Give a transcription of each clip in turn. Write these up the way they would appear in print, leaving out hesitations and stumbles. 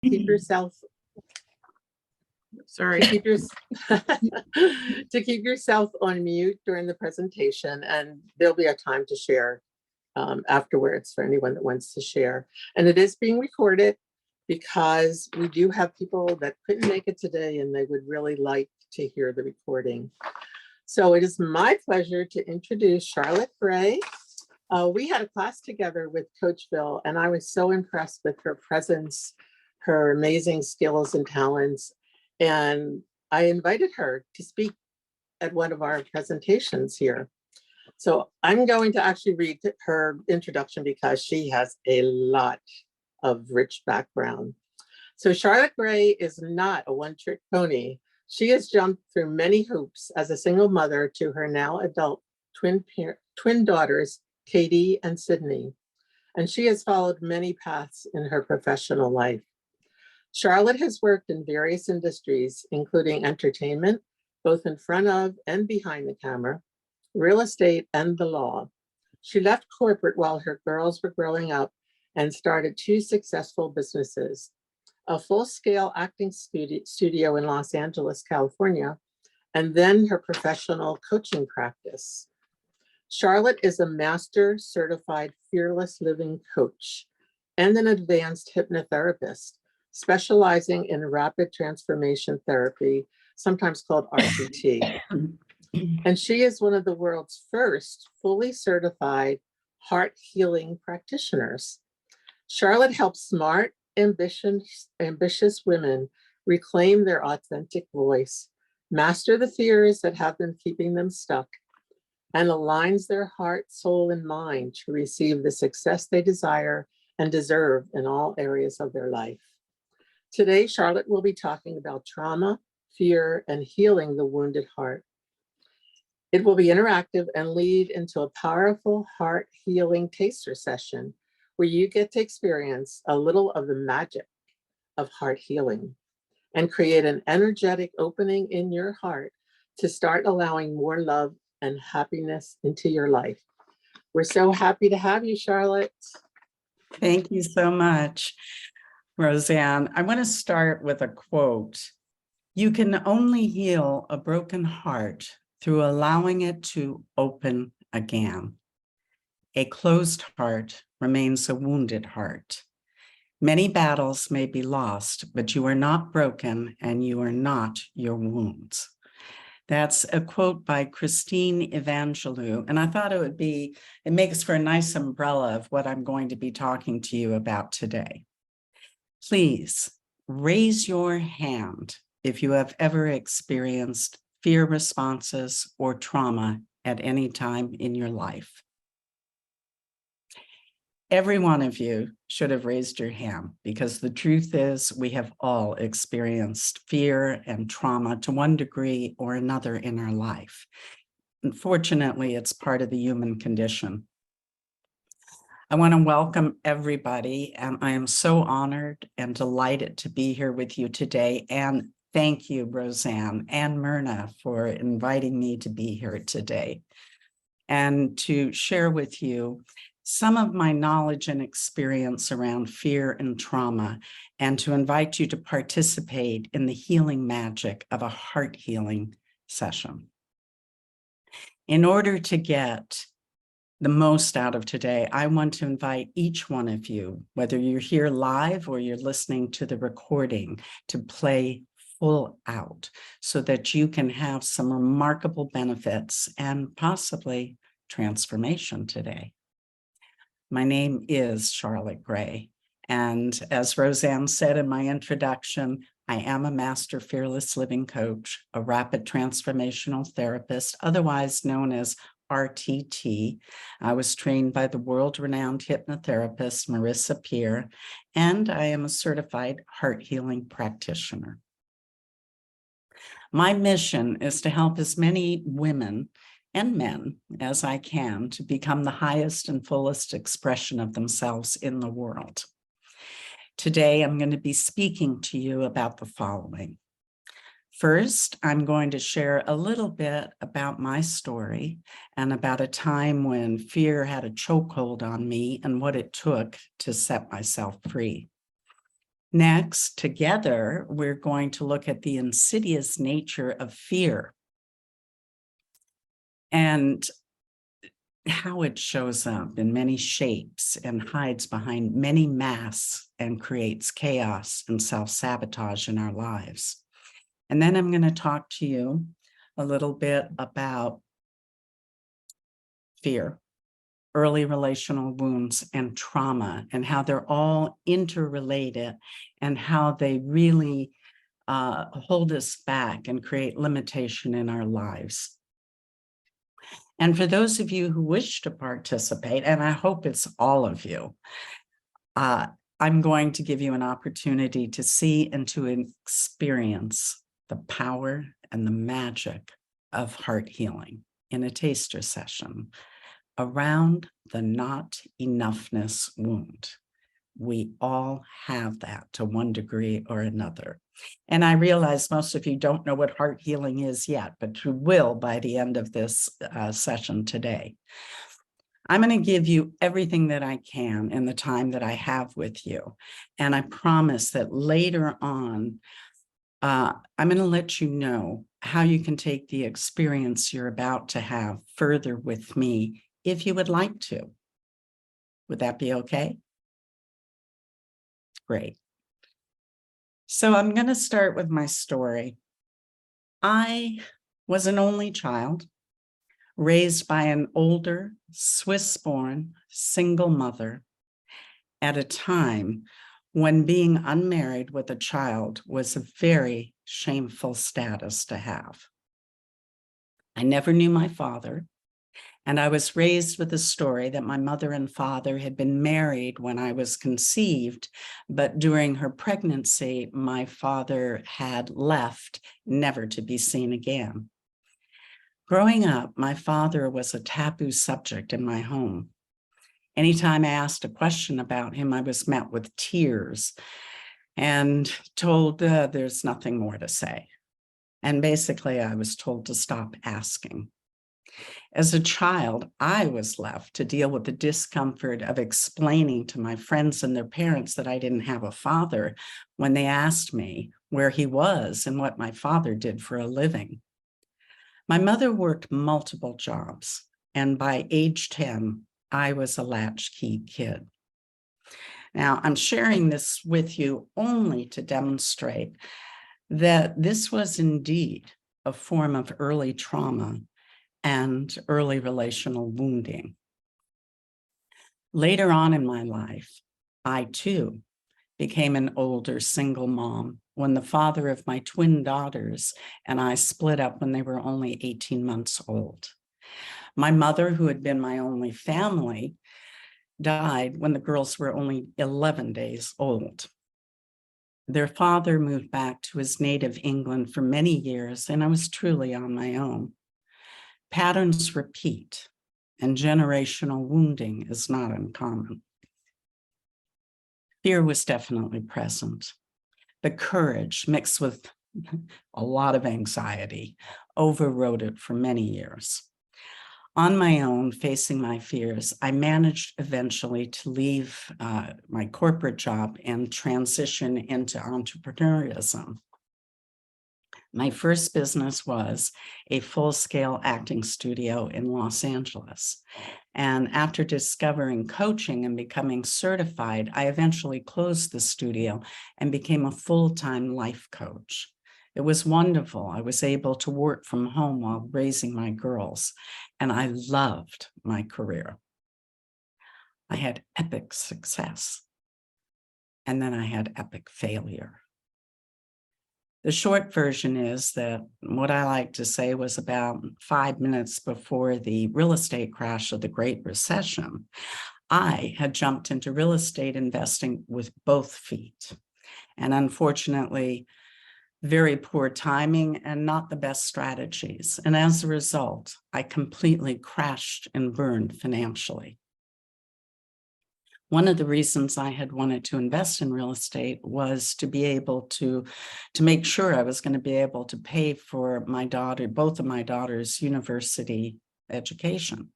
keep yourself, sorry, keep your, to keep yourself on mute during the presentation, and there'll be a time to share afterwards for anyone that wants to share. And it is being recorded because we do have people that couldn't make it today and they would really like to hear the recording. So it is my pleasure to introduce Charlotte Gray. We had a class together with Coach Bill, and I was so impressed with her presence, her amazing skills and talents. And I invited her to speak at one of our presentations here. So I'm going to actually read her introduction because she has a lot of rich background. So Charlotte Gray is not a one-trick pony. She has jumped through many hoops as a single mother to her now adult twin daughters, Katie and Sydney. And she has followed many paths in her professional life. Charlotte has worked in various industries, including entertainment, both in front of and behind the camera, real estate, and the law. She left corporate while her girls were growing up and started 2 successful businesses, a full-scale acting studio in Los Angeles, California, and then her professional coaching practice. Charlotte is a master certified fearless living coach and an advanced hypnotherapist, specializing in rapid transformation therapy, sometimes called RTT. And she is one of the world's first fully certified heart healing practitioners. Charlotte helps smart, ambitious women reclaim their authentic voice, master the fears that have been keeping them stuck, and aligns their heart, soul, and mind to receive the success they desire and deserve in all areas of their life. Today, Charlotte will be talking about trauma, fear, and healing the wounded heart. It will be interactive and lead into a powerful heart healing taster session where you get to experience a little of the magic of heart healing and create an energetic opening in your heart to start allowing more love and happiness into your life. We're so happy to have you, Charlotte. Thank you so much, Roseanne. I want to start with a quote. You can only heal a broken heart through allowing it to open again. A closed heart remains a wounded heart. Many battles may be lost, but you are not broken and you are not your wounds. That's a quote by Christine Evangelou, and I thought it makes for a nice umbrella of what I'm going to be talking to you about today. Please raise your hand if you have ever experienced fear responses or trauma at any time in your life. Every one of you should have raised your hand because the truth is we have all experienced fear and trauma to one degree or another in our life. Unfortunately, it's part of the human condition. I want to welcome everybody, and I am so honored and delighted to be here with you today. And thank you, Roseanne and Myrna, for inviting me to be here today and to share with you some of my knowledge and experience around fear and trauma, and to invite you to participate in the healing magic of a heart healing session. In order to get the most out of today, I want to invite each one of you, whether you're here live or you're listening to the recording, to play full out so that you can have some remarkable benefits and possibly transformation today. My name is Charlotte Gray, and as Roseanne said in my introduction, I am a master fearless living coach, a rapid transformational therapist, otherwise known as RTT. I was trained by the world-renowned hypnotherapist Marissa Peer, and I am a certified heart healing practitioner. My mission is to help as many women and men as I can to become the highest and fullest expression of themselves in the world. Today, I'm going to be speaking to you about the following. First, I'm going to share a little bit about my story and about a time when fear had a chokehold on me and what it took to set myself free. Next, together, we're going to look at the insidious nature of fear and how it shows up in many shapes and hides behind many masks and creates chaos and self-sabotage in our lives. And then I'm going to talk to you a little bit about fear, early relational wounds, and trauma, and how they're all interrelated and how they really hold us back and create limitation in our lives. And for those of you who wish to participate, and I hope it's all of you, I'm going to give you an opportunity to see and to experience the power and the magic of heart healing in a taster session around the not enoughness wound. We all have that to one degree or another. And I realize most of you don't know what heart healing is yet, but you will by the end of this session today. I'm going to give you everything that I can in the time that I have with you. And I promise that later on, I'm going to let you know how you can take the experience you're about to have further with me if you would like to. Would that be okay? Great. So I'm going to start with my story. I was an only child raised by an older Swiss-born single mother at a time when being unmarried with a child was a very shameful status to have. I never knew my father, and I was raised with the story that my mother and father had been married when I was conceived, but during her pregnancy, my father had left, never to be seen again. Growing up, my father was a taboo subject in my home. Anytime I asked a question about him, I was met with tears and told there's nothing more to say. And basically, I was told to stop asking. As a child, I was left to deal with the discomfort of explaining to my friends and their parents that I didn't have a father when they asked me where he was and what my father did for a living. My mother worked multiple jobs, and by age 10, I was a latchkey kid. Now, I'm sharing this with you only to demonstrate that this was indeed a form of early trauma and early relational wounding. Later on in my life, I too became an older single mom when the father of my twin daughters and I split up when they were only 18 months old. My mother, who had been my only family, died when the girls were only 11 days old. Their father moved back to his native England for many years, and I was truly on my own. Patterns repeat, and generational wounding is not uncommon. Fear was definitely present. The courage, mixed with a lot of anxiety, overrode it for many years. On my own, facing my fears, I managed eventually to leave my corporate job and transition into entrepreneurism. My first business was a full-scale acting studio in Los Angeles. And after discovering coaching and becoming certified, I eventually closed the studio and became a full-time life coach. It was wonderful. I was able to work from home while raising my girls, and I loved my career. I had epic success, and then I had epic failure. The short version is that what I like to say was about 5 minutes before the real estate crash of the Great Recession, I had jumped into real estate investing with both feet. And unfortunately, very poor timing and not the best strategies. And as a result, I completely crashed and burned financially. One of the reasons I had wanted to invest in real estate was to be able to make sure I was going to be able to pay for my daughter, both of my daughters' university education.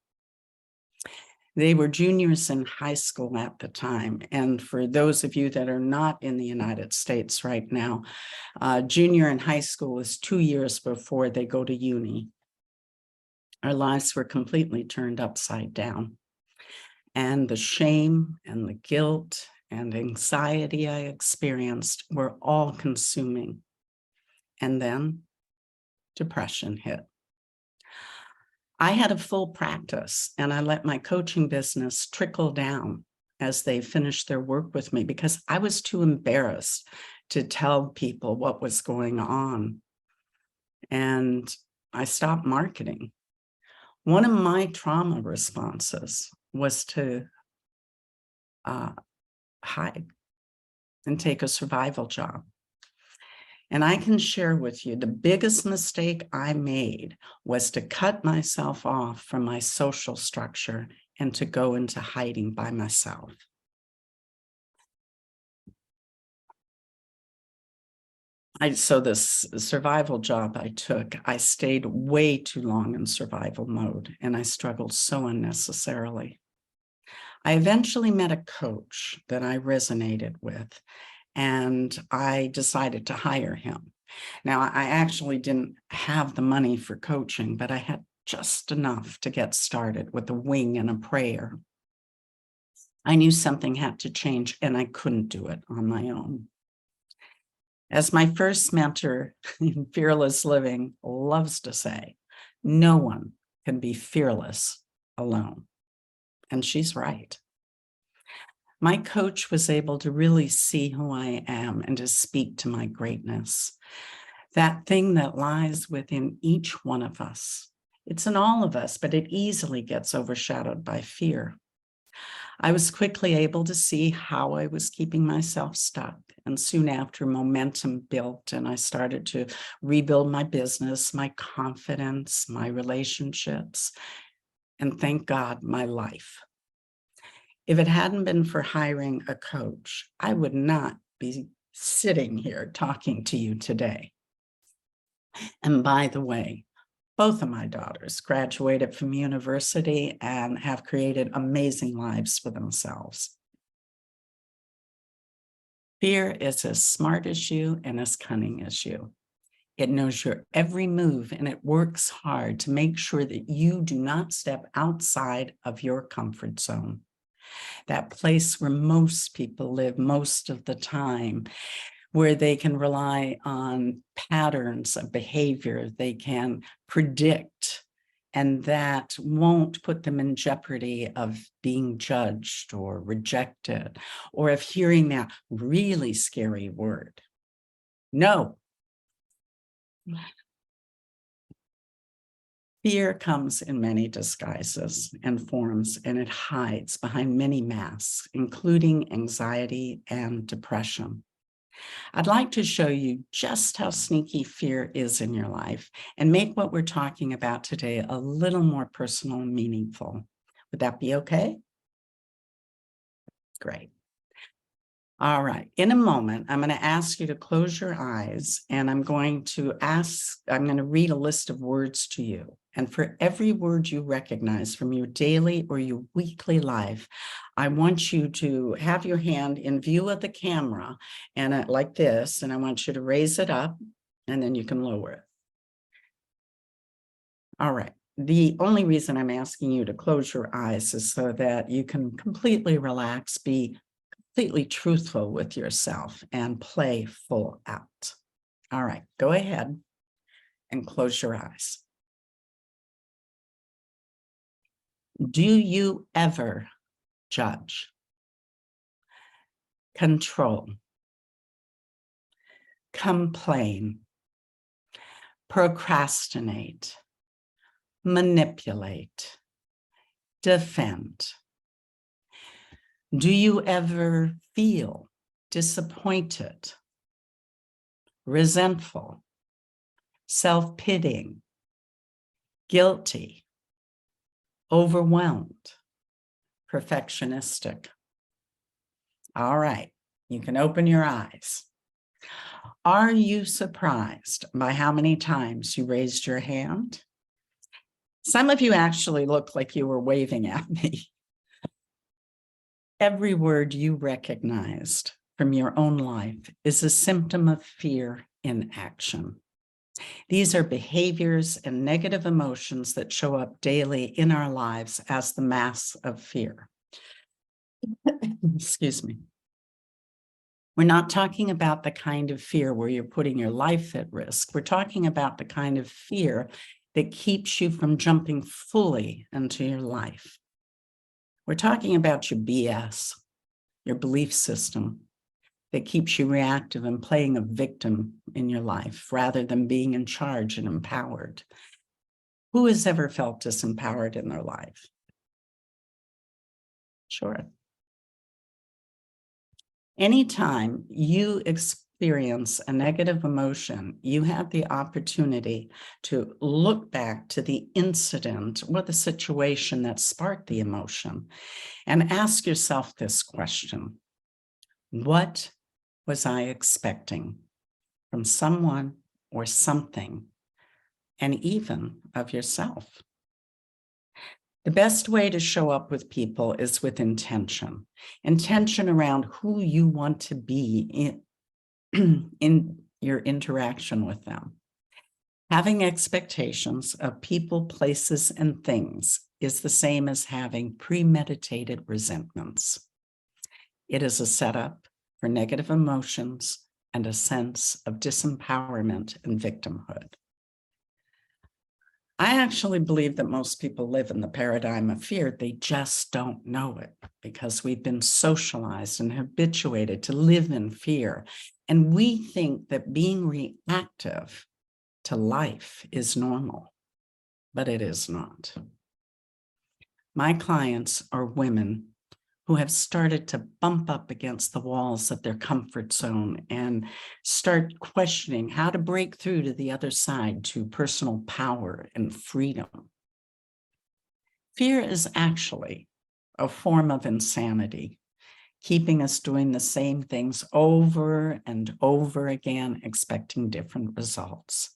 They were juniors in high school at the time. And for those of you that are not in the United States right now, junior in high school is 2 years before they go to uni. Our lives were completely turned upside down. And the shame and the guilt and anxiety I experienced were all consuming. And then depression hit. I had a full practice and I let my coaching business trickle down as they finished their work with me because I was too embarrassed to tell people what was going on. And I stopped marketing. One of my trauma responses was to hide and take a survival job. And I can share with you the biggest mistake I made was to cut myself off from my social structure and to go into hiding by myself. So this survival job I took, I stayed way too long in survival mode and I struggled so unnecessarily. I eventually met a coach that I resonated with, and I decided to hire him. Now, I actually didn't have the money for coaching, but I had just enough to get started with a wing and a prayer. I knew something had to change, and I couldn't do it on my own. As my first mentor in Fearless Living loves to say, no one can be fearless alone. And she's right. My coach was able to really see who I am and to speak to my greatness. That thing that lies within each one of us. It's in all of us, but it easily gets overshadowed by fear. I was quickly able to see how I was keeping myself stuck. And soon after, momentum built and I started to rebuild my business, my confidence, my relationships, and thank God, my life. If it hadn't been for hiring a coach, I would not be sitting here talking to you today. And by the way, both of my daughters graduated from university and have created amazing lives for themselves. Fear is as smart as you and as cunning as you. It knows your every move and it works hard to make sure that you do not step outside of your comfort zone. That place where most people live most of the time, where they can rely on patterns of behavior they can predict, and that won't put them in jeopardy of being judged or rejected, or of hearing that really scary word, no. Fear comes in many disguises and forms, and it hides behind many masks, including anxiety and depression. I'd like to show you just how sneaky fear is in your life and make what we're talking about today a little more personal and meaningful. Would that be okay? Great. All right. In a moment, I'm going to ask you to close your eyes and I'm going to read a list of words to you. And for every word you recognize from your daily or your weekly life, I want you to have your hand in view of the camera and like this, and I want you to raise it up and then you can lower it. All right. The only reason I'm asking you to close your eyes is so that you can completely relax, be completely truthful with yourself and play full out. All right, go ahead and close your eyes. Do you ever judge, control, complain, procrastinate, manipulate, defend? Do you ever feel disappointed, resentful, self-pitying, guilty, overwhelmed, perfectionistic? All right, you can open your eyes. Are you surprised by how many times you raised your hand? Some of you actually look like you were waving at me. Every word you recognized from your own life is a symptom of fear in action. These are behaviors and negative emotions that show up daily in our lives as the mass of fear. Excuse me. We're not talking about the kind of fear where you're putting your life at risk. We're talking about the kind of fear that keeps you from jumping fully into your life. We're talking about your BS, your belief system that keeps you reactive and playing a victim in your life rather than being in charge and empowered. Who has ever felt disempowered in their life? Sure. Anytime you experience a negative emotion, you have the opportunity to look back to the incident or the situation that sparked the emotion and ask yourself this question: what was I expecting from someone or something, and even of yourself? The best way to show up with people is with intention around who you want to be in your interaction with them. Having expectations of people, places, and things is the same as having premeditated resentments. It is a setup for negative emotions and a sense of disempowerment and victimhood. I actually believe that most people live in the paradigm of fear. They just don't know it because we've been socialized and habituated to live in fear. And we think that being reactive to life is normal, but it is not. My clients are women who have started to bump up against the walls of their comfort zone and start questioning how to break through to the other side to personal power and freedom. Fear is actually a form of insanity, keeping us doing the same things over and over again, expecting different results.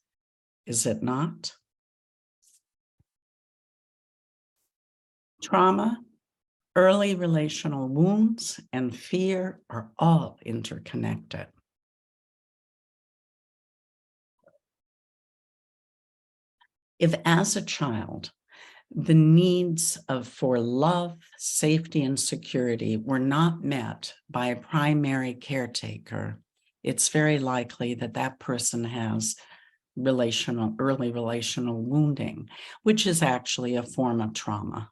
Is it not? Trauma, early relational wounds, and fear are all interconnected. If as a child, the needs for love, safety, and security were not met by a primary caretaker, it's very likely that that person has early relational wounding, which is actually a form of trauma.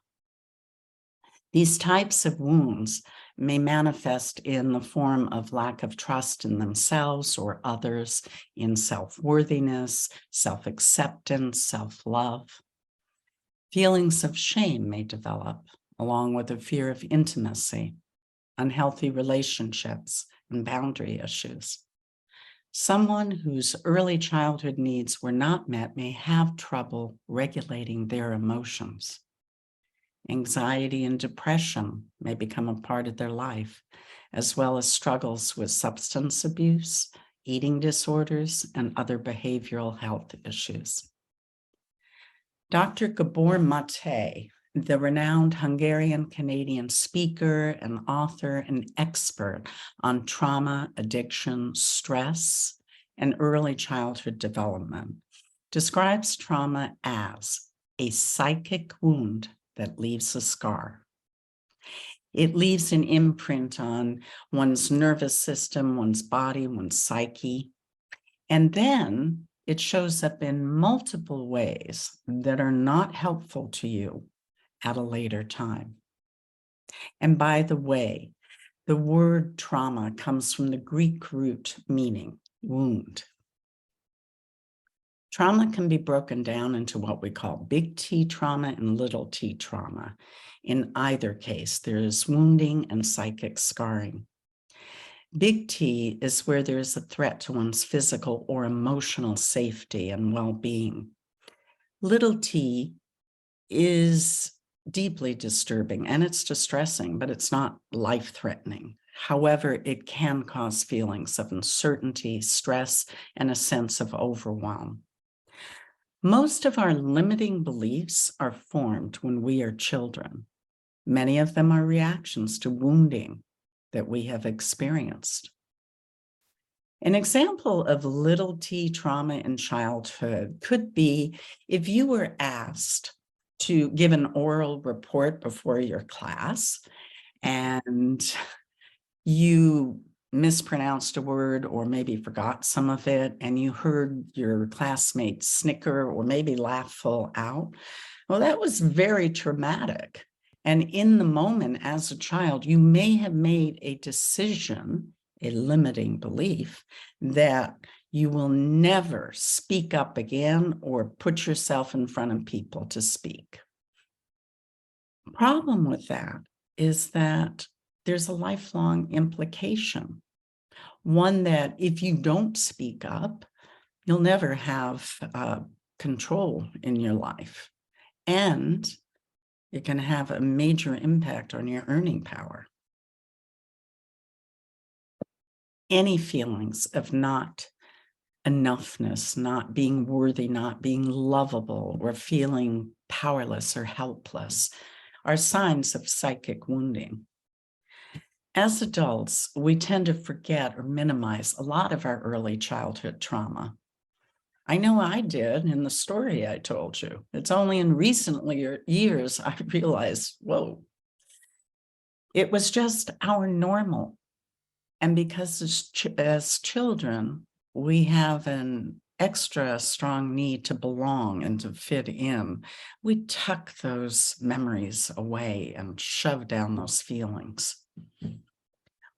These types of wounds may manifest in the form of lack of trust in themselves or others, in self-worthiness, self-acceptance, self-love. Feelings of shame may develop, along with a fear of intimacy, unhealthy relationships, and boundary issues. Someone whose early childhood needs were not met may have trouble regulating their emotions. Anxiety and depression may become a part of their life, as well as struggles with substance abuse, eating disorders, and other behavioral health issues. Dr. Gabor Mate, the renowned Hungarian-Canadian speaker and author and expert on trauma, addiction, stress, and early childhood development, describes trauma as a psychic wound that leaves a scar. It leaves an imprint on one's nervous system, one's body, one's psyche, and then it shows up in multiple ways that are not helpful to you at a later time. And by the way, the word trauma comes from the Greek root meaning wound. Trauma can be broken down into what we call big T trauma and little t trauma. In either case, there is wounding and psychic scarring. Big T is where there is a threat to one's physical or emotional safety and well-being. Little t is deeply disturbing and it's distressing, but it's not life-threatening. However, it can cause feelings of uncertainty, stress, and a sense of overwhelm. Most of our limiting beliefs are formed when we are children. Many of them are reactions to wounding that we have experienced. An example of little t trauma in childhood could be if you were asked to give an oral report before your class and you mispronounced a word or maybe forgot some of it, and you heard your classmates snicker or maybe laugh full out. Well, that was very traumatic. And in the moment as a child, you may have made a decision, a limiting belief, that you will never speak up again or put yourself in front of people to speak. The problem with that is that there's a lifelong implication, one that if you don't speak up, you'll never have control in your life, and it can have a major impact on your earning power. Any feelings of not enoughness, not being worthy, not being lovable, or feeling powerless or helpless are signs of psychic wounding. As adults, we tend to forget or minimize a lot of our early childhood trauma. I know I did in the story I told you. It's only in recent years I realized, whoa, it was just our normal. And because as children, we have an extra strong need to belong and to fit in, we tuck those memories away and shove down those feelings.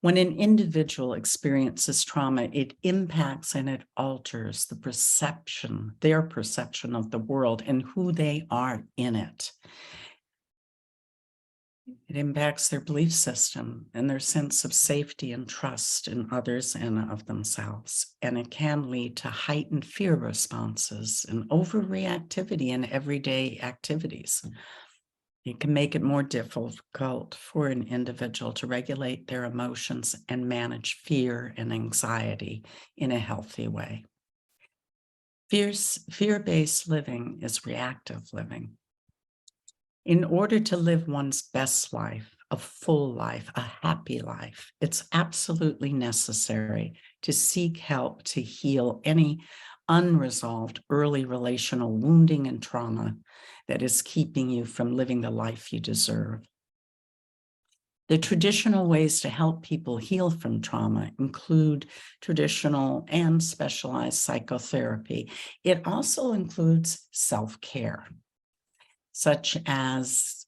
When an individual experiences trauma, it impacts and it alters the perception, their perception of the world and who they are in it. It impacts their belief system and their sense of safety and trust in others and of themselves. And it can lead to heightened fear responses and overreactivity in everyday activities. It can make it more difficult for an individual to regulate their emotions and manage fear and anxiety in a healthy way. Fear-based living is reactive living. In order to live one's best life, a full life, a happy life, it's absolutely necessary to seek help to heal any unresolved early relational wounding and trauma that is keeping you from living the life you deserve. The traditional ways to help people heal from trauma include traditional and specialized psychotherapy. It also includes self-care, such as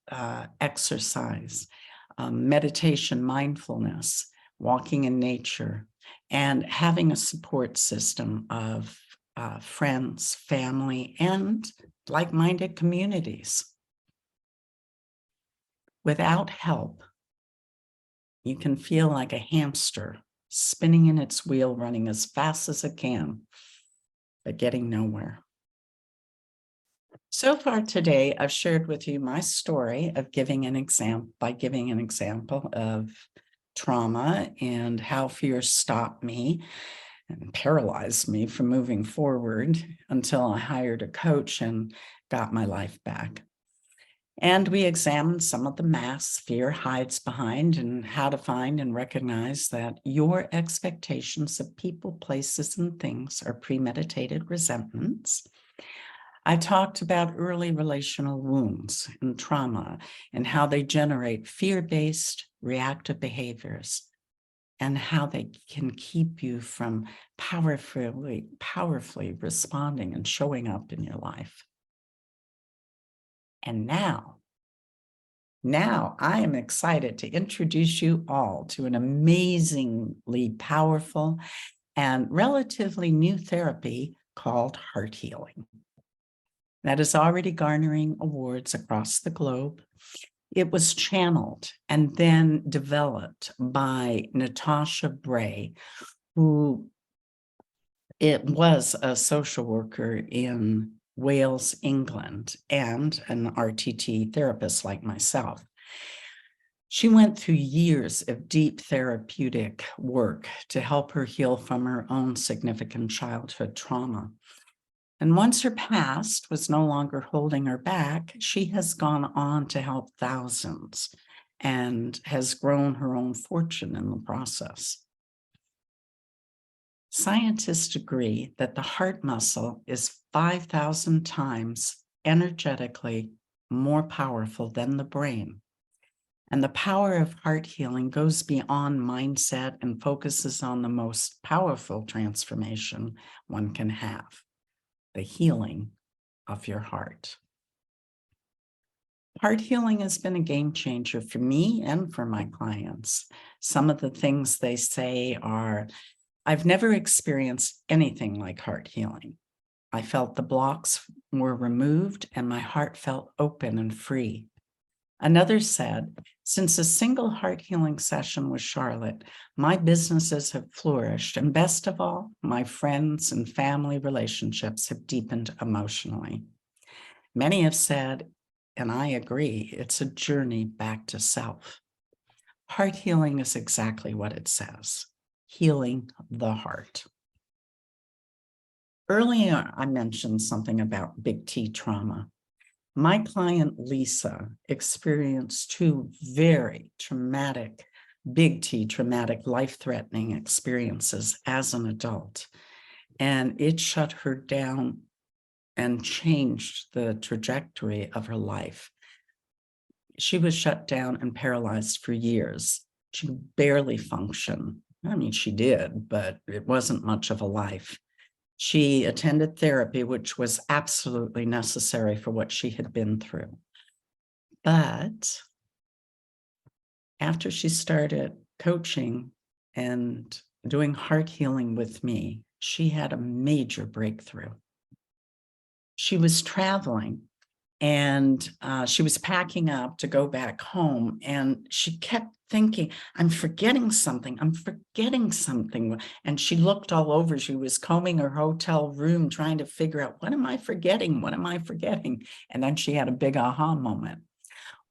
exercise, meditation, mindfulness, walking in nature, and having a support system of friends, family, and like-minded communities. Without help, you can feel like a hamster spinning in its wheel, running as fast as it can, but getting nowhere. So far today, I've shared with you my story of giving an example of trauma and how fear stopped me and paralyzed me from moving forward until I hired a coach and got my life back. And we examined some of the masks fear hides behind and how to find and recognize that your expectations of people, places, and things are premeditated resentments. I talked about early relational wounds and trauma and how they generate fear-based reactive behaviors and how they can keep you from powerfully responding and showing up in your life. And now I am excited to introduce you all to an amazingly powerful and relatively new therapy called HeartHealing. That is already garnering awards across the globe. It was channeled and then developed by Natasha Bray, who was a social worker in Wales, England, and an RTT therapist like myself. She went through years of deep therapeutic work to help her heal from her own significant childhood trauma. And once her past was no longer holding her back, she has gone on to help thousands and has grown her own fortune in the process. Scientists agree that the heart muscle is 5,000 times energetically more powerful than the brain. And the power of heart healing goes beyond mindset and focuses on the most powerful transformation one can have, the healing of your heart. Heart healing has been a game changer for me and for my clients. Some of the things they say are, I've never experienced anything like heart healing. I felt the blocks were removed and my heart felt open and free. Another said, since a single heart healing session with Charlotte, my businesses have flourished, and best of all, my friends and family relationships have deepened emotionally. Many have said, and I agree, it's a journey back to self. Heart healing is exactly what it says, healing the heart. Earlier, I mentioned something about big T trauma. My client, Lisa, experienced two very traumatic, big T traumatic, life-threatening experiences as an adult. And it shut her down and changed the trajectory of her life. She was shut down and paralyzed for years. She could barely function. I mean, she did, but it wasn't much of a life. She attended therapy, which was absolutely necessary for what she had been through. But after she started coaching and doing heart healing with me, she had a major breakthrough. She was traveling and she was packing up to go back home, and she kept thinking, I'm forgetting something, I'm forgetting something. And she looked all over. She was combing her hotel room, trying to figure out, what am I forgetting? What am I forgetting? And then she had a big aha moment.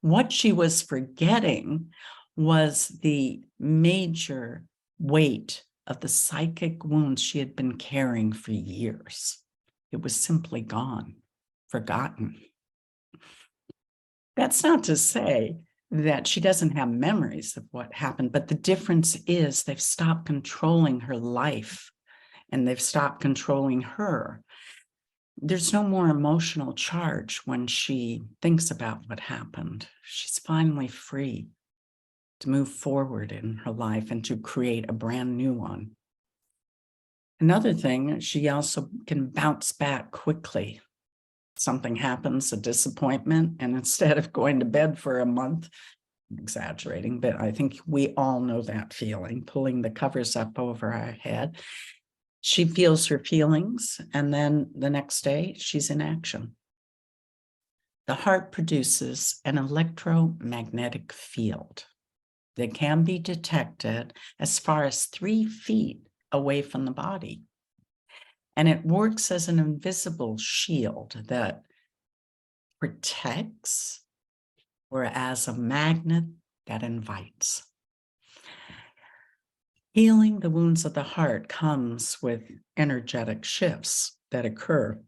What she was forgetting was the major weight of the psychic wounds she had been carrying for years. It was simply gone, forgotten. That's not to say that she doesn't have memories of what happened, but the difference is they've stopped controlling her life and they've stopped controlling her. There's no more emotional charge when she thinks about what happened. She's finally free to move forward in her life and to create a brand new one. Another thing, she also can bounce back quickly. Something happens, a disappointment, and instead of going to bed for a month, exaggerating, but I think we all know that feeling, pulling the covers up over our head. She feels her feelings, and then the next day, she's in action. The heart produces an electromagnetic field that can be detected as far as 3 feet away from the body. And it works as an invisible shield that protects or as a magnet that invites. Healing the wounds of the heart comes with energetic shifts that occur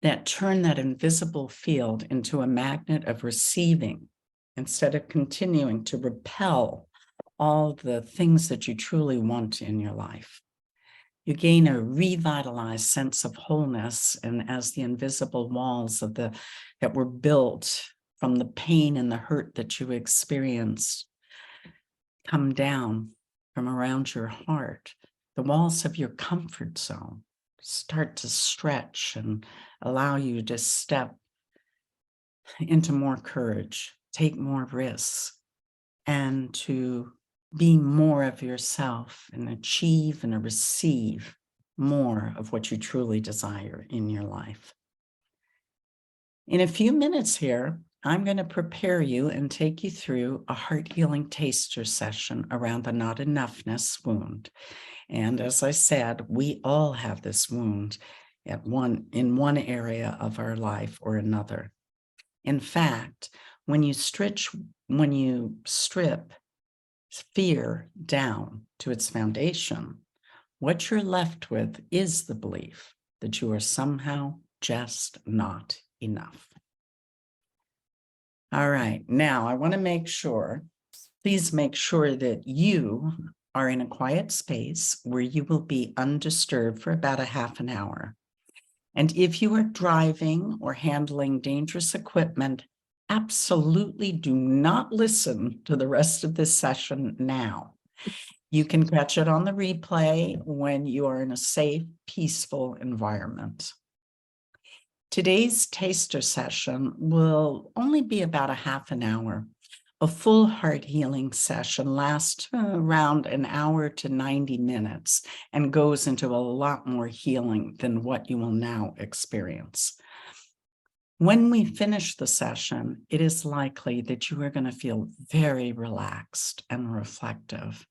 that turn that invisible field into a magnet of receiving instead of continuing to repel all the things that you truly want in your life. You gain a revitalized sense of wholeness, and as the invisible walls that were built from the pain and the hurt that you experienced come down from around your heart, the walls of your comfort zone start to stretch and allow you to step into more courage, take more risks, and to be more of yourself and achieve and receive more of what you truly desire in your life. In a few minutes here, I'm going to prepare you and take you through a heart healing taster session around the not enoughness wound. And as I said, we all have this wound in one area of our life or another. In fact, when you strip fear down to its foundation, what you're left with is the belief that you are somehow just not enough. All right, now I want to please make sure that you are in a quiet space where you will be undisturbed for about a half an hour. And if you are driving or handling dangerous equipment, absolutely do not listen to the rest of this session now. You can catch it on the replay when you are in a safe, peaceful environment. Today's taster session will only be about a half an hour. A full heart healing session lasts around an hour to 90 minutes and goes into a lot more healing than what you will now experience. When we finish the session, it is likely that you are going to feel very relaxed and reflective.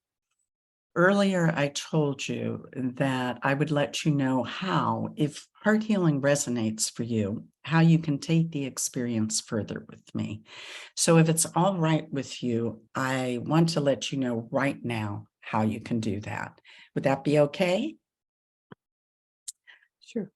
Earlier, I told you that I would let you know how, if heart healing resonates for you, how you can take the experience further with me. So if it's all right with you, I want to let you know right now how you can do that. Would that be okay? Sure.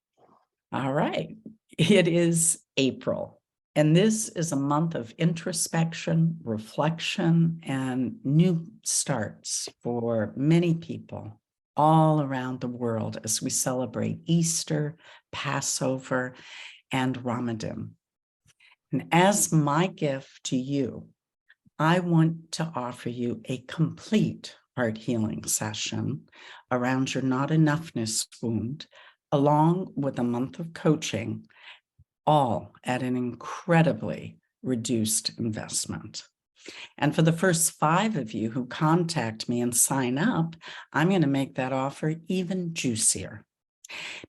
All right. It is April, and this is a month of introspection, reflection, and new starts for many people all around the world as we celebrate Easter, Passover, and Ramadan. And as my gift to you, I want to offer you a complete heart healing session around your not enoughness wound, along with a month of coaching, all at an incredibly reduced investment. And for the first 5 of you who contact me and sign up, I'm going to make that offer even juicier.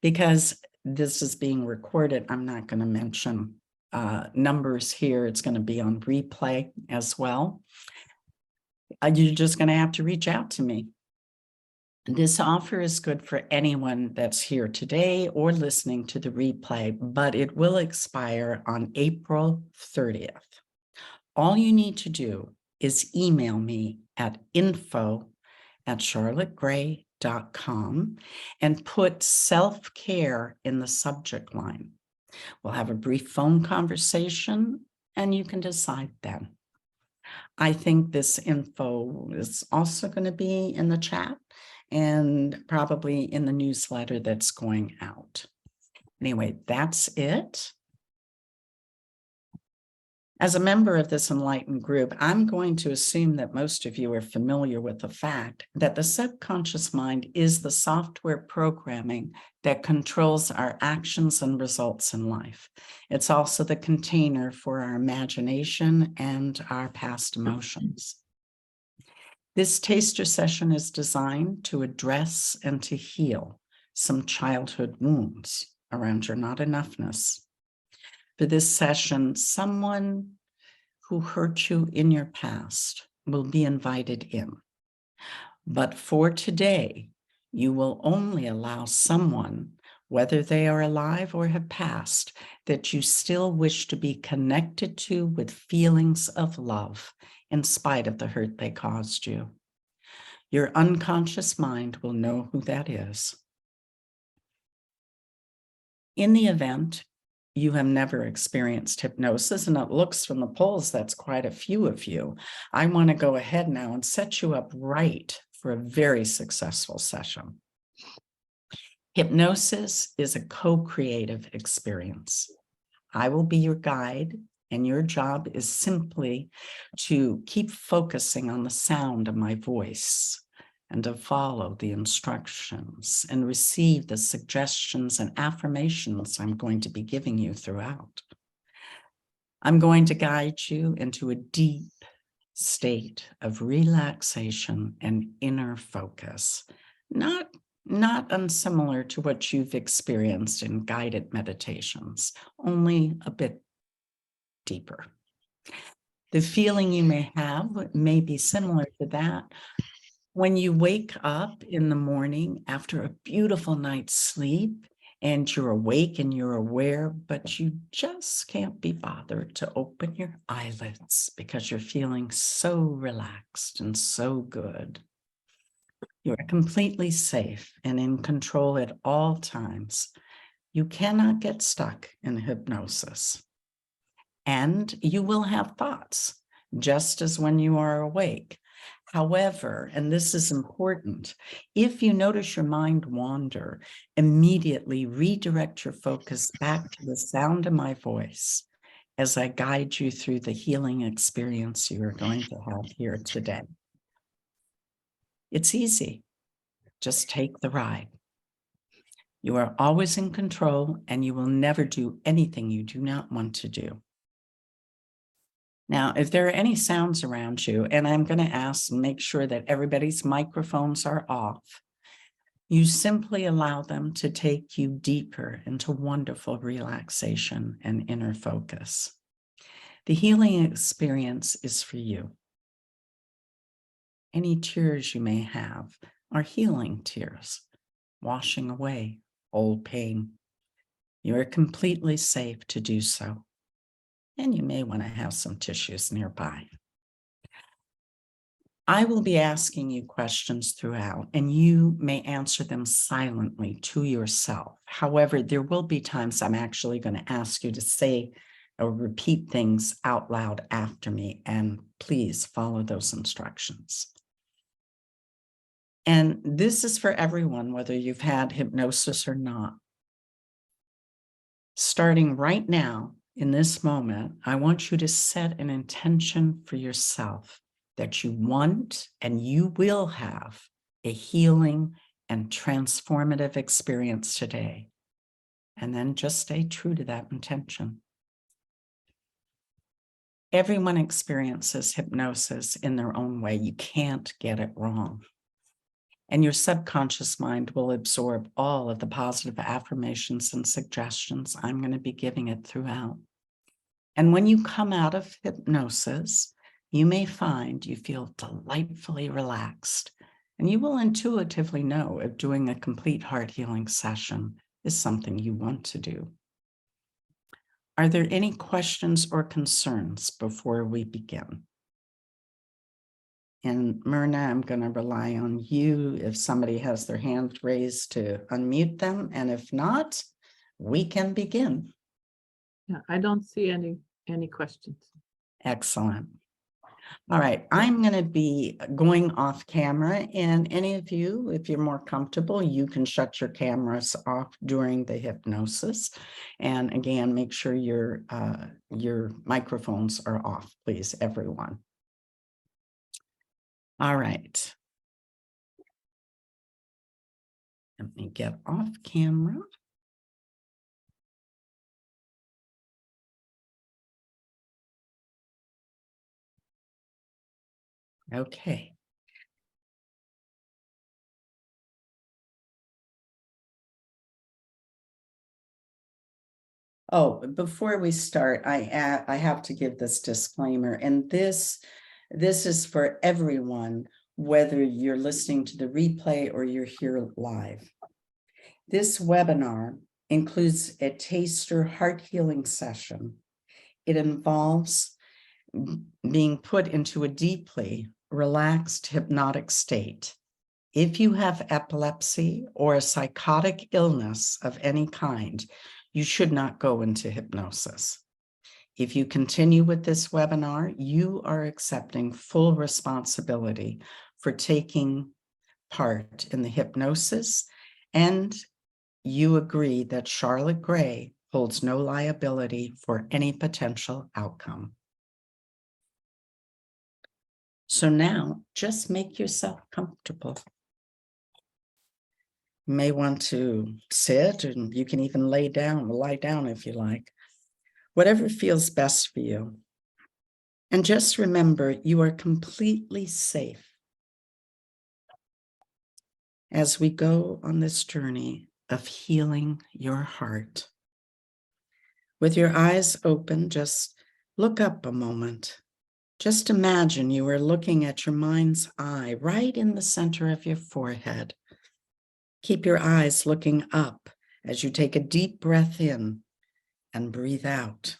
Because this is being recorded, I'm not going to mention numbers here. It's going to be on replay as well. You're just going to have to reach out to me. This offer is good for anyone that's here today or listening to the replay, but it will expire on April 30th. All you need to do is email me at info@charlottegray.com and put self-care in the subject line. We'll have a brief phone conversation and you can decide then. I think this info is also going to be in the chat and probably in the newsletter that's going out. Anyway, that's it. As a member of this enlightened group, I'm going to assume that most of you are familiar with the fact that the subconscious mind is the software programming that controls our actions and results in life. It's also the container for our imagination and our past emotions. This taster session is designed to address and to heal some childhood wounds around your not enoughness. For this session, someone who hurt you in your past will be invited in. But for today, you will only allow someone, whether they are alive or have passed, that you still wish to be connected to with feelings of love in spite of the hurt they caused you. Your unconscious mind will know who that is. In the event you have never experienced hypnosis, and it looks from the polls that's quite a few of you, I want to go ahead now and set you up right for a very successful session. Hypnosis is a co-creative experience. I will be your guide, and your job is simply to keep focusing on the sound of my voice and to follow the instructions and receive the suggestions and affirmations I'm going to be giving you throughout. I'm going to guide you into a deep state of relaxation and inner focus, not unsimilar to what you've experienced in guided meditations, only a bit deeper. The feeling you may have may be similar to that when you wake up in the morning after a beautiful night's sleep and you're awake and you're aware, but you just can't be bothered to open your eyelids because you're feeling so relaxed and so good. You are completely safe and in control at all times. You cannot get stuck in hypnosis. And you will have thoughts, just as when you are awake. However, and this is important, if you notice your mind wander, immediately redirect your focus back to the sound of my voice as I guide you through the healing experience you are going to have here today. It's easy. Just take the ride. You are always in control, and you will never do anything you do not want to do. Now, if there are any sounds around you, and I'm going to ask and make sure that everybody's microphones are off, you simply allow them to take you deeper into wonderful relaxation and inner focus. The healing experience is for you. Any tears you may have are healing tears, washing away old pain. You are completely safe to do so. And you may want to have some tissues nearby. I will be asking you questions throughout, and you may answer them silently to yourself. However, there will be times I'm actually going to ask you to say or repeat things out loud after me, and please follow those instructions. And this is for everyone, whether you've had hypnosis or not. Starting right now, in this moment, I want you to set an intention for yourself that you want and you will have a healing and transformative experience today. And then just stay true to that intention. Everyone experiences hypnosis in their own way. You can't get it wrong. And your subconscious mind will absorb all of the positive affirmations and suggestions I'm going to be giving it throughout. And when you come out of hypnosis, you may find you feel delightfully relaxed, and you will intuitively know if doing a complete heart healing session is something you want to do. Are there any questions or concerns before we begin? And Myrna, I'm going to rely on you if somebody has their hand raised to unmute them. And if not, we can begin. Yeah, I don't see any questions. Excellent. All right, I'm going to be going off camera, and any of you, if you're more comfortable, you can shut your cameras off during the hypnosis. And again, make sure your microphones are off, please, everyone. All right. Let me get off camera. Okay. Oh, before we start, I have to give this disclaimer, and this is for everyone, whether you're listening to the replay or you're here live. This webinar includes a taster heart healing session. It involves being put into a deeply relaxed hypnotic state. If you have epilepsy or a psychotic illness of any kind, you should not go into hypnosis. If you continue with this webinar, you are accepting full responsibility for taking part in the hypnosis, and you agree that Charlotte Gray holds no liability for any potential outcome. So now, just make yourself comfortable. You may want to sit, and you can even lie down if you like. Whatever feels best for you. And just remember, you are completely safe as we go on this journey of healing your heart. With your eyes open, just look up a moment. Just imagine you are looking at your mind's eye right in the center of your forehead. Keep your eyes looking up as you take a deep breath in and breathe out.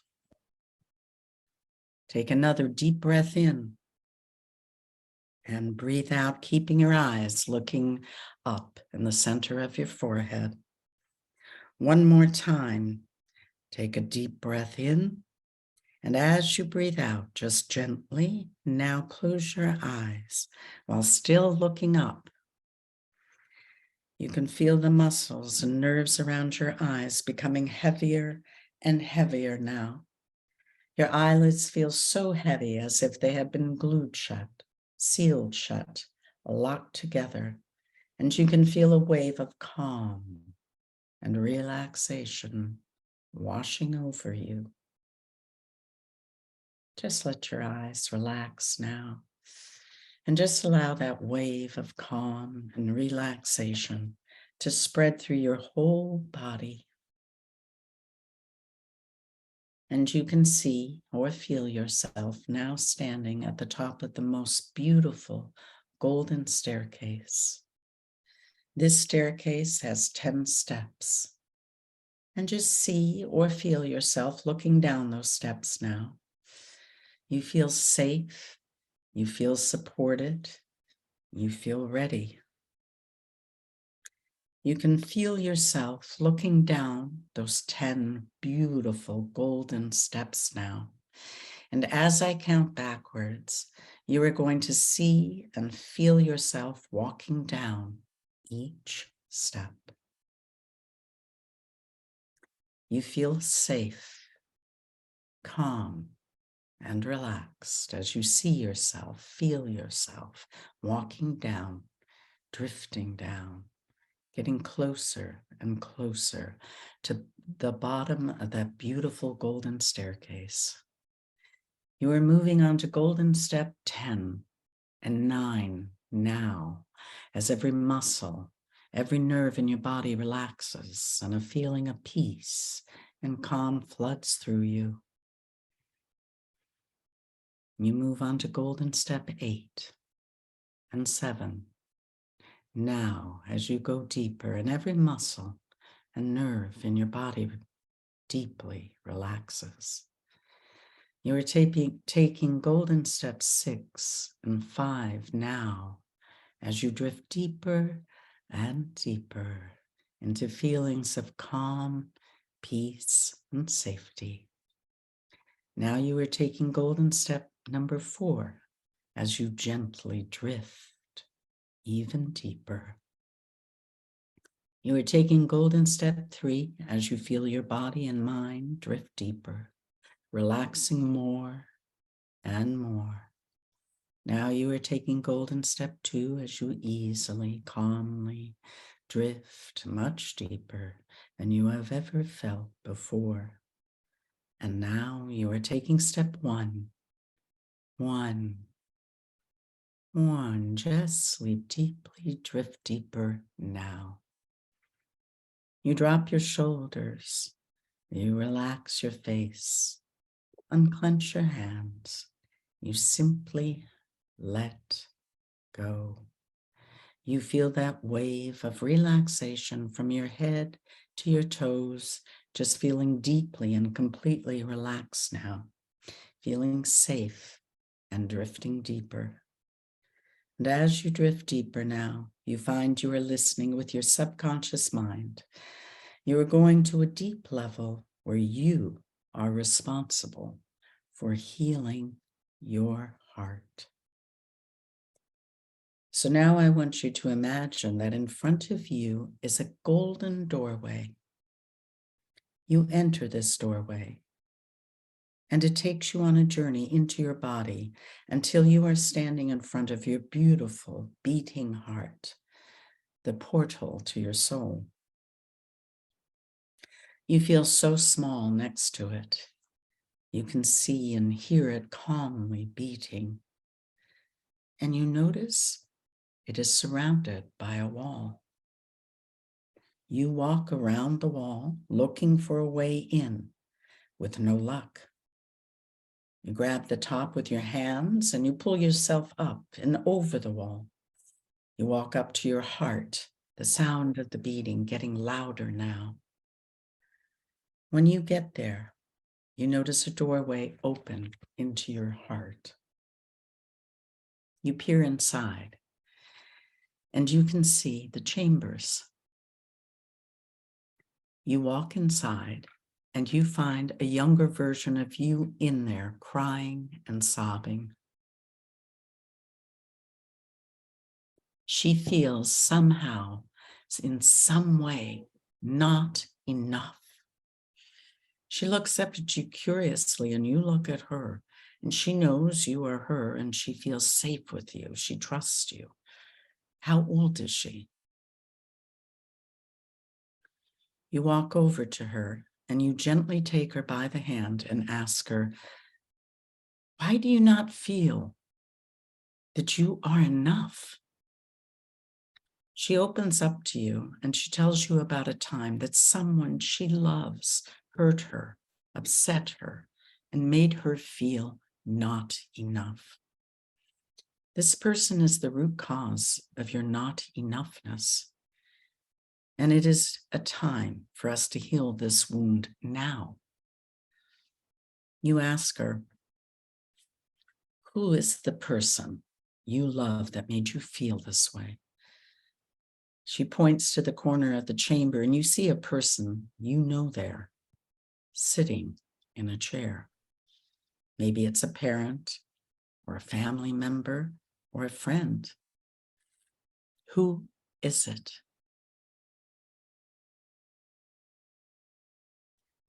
Take another deep breath in and breathe out, keeping your eyes looking up in the center of your forehead. One more time. Take a deep breath in And as you breathe out, just gently now close your eyes while still looking up. You can feel the muscles and nerves around your eyes becoming heavier and heavier now. Your eyelids feel so heavy as if they had been glued shut, sealed shut, locked together, and you can feel a wave of calm and relaxation washing over you. Just let your eyes relax now, and just allow that wave of calm and relaxation to spread through your whole body. And you can see or feel yourself now standing at the top of the most beautiful golden staircase. This staircase has 10 steps. And just see or feel yourself looking down those steps now. You feel safe, you feel supported, you feel ready. You can feel yourself looking down those 10 beautiful golden steps now. And as I count backwards, you are going to see and feel yourself walking down each step. You feel safe, calm, and relaxed as you see yourself, feel yourself walking down, drifting down, getting closer and closer to the bottom of that beautiful golden staircase. You are moving on to golden step 10 and 9 now, as every muscle, every nerve in your body relaxes and a feeling of peace and calm floods through you. You move on to golden step 8 and 7. Now, as you go deeper, and every muscle and nerve in your body deeply relaxes. You are taking golden steps 6 and 5 now, as you drift deeper and deeper into feelings of calm, peace, and safety. Now you are taking golden step number 4 as you gently drift even deeper. You are taking golden step 3 as you feel your body and mind drift deeper, relaxing more and more. Now you are taking golden step 2 as you easily, calmly drift much deeper than you have ever felt before. And now you are taking step 1. Just sleep deeply, drift deeper now. You drop your shoulders, you relax your face, unclench your hands, you simply let go. You feel that wave of relaxation from your head to your toes, just feeling deeply and completely relaxed now, feeling safe and drifting deeper. And as you drift deeper now, you find you are listening with your subconscious mind. You are going to a deep level where you are responsible for healing your heart. So now I want you to imagine that in front of you is a golden doorway. You enter this doorway, and it takes you on a journey into your body until you are standing in front of your beautiful beating heart, the portal to your soul. You feel so small next to it. You can see and hear it calmly beating. And you notice it is surrounded by a wall. You walk around the wall looking for a way in with no luck. You grab the top with your hands and you pull yourself up and over the wall. You walk up to your heart, the sound of the beating getting louder now. When you get there, you notice a doorway open into your heart. You peer inside and you can see the chambers. You walk inside and you find a younger version of you in there crying and sobbing. She feels somehow, in some way, not enough. She looks up at you curiously, and you look at her, and she knows you are her, and she feels safe with you. She trusts you. How old is she? You walk over to her, and you gently take her by the hand and ask her, why do you not feel that you are enough? She opens up to you and she tells you about a time that someone she loves hurt her, upset her, and made her feel not enough. This person is the root cause of your not enoughness. And it is a time for us to heal this wound now. You ask her, who is the person you love that made you feel this way? She points to the corner of the chamber, and you see a person you know there, sitting in a chair. Maybe it's a parent or a family member or a friend. Who is it?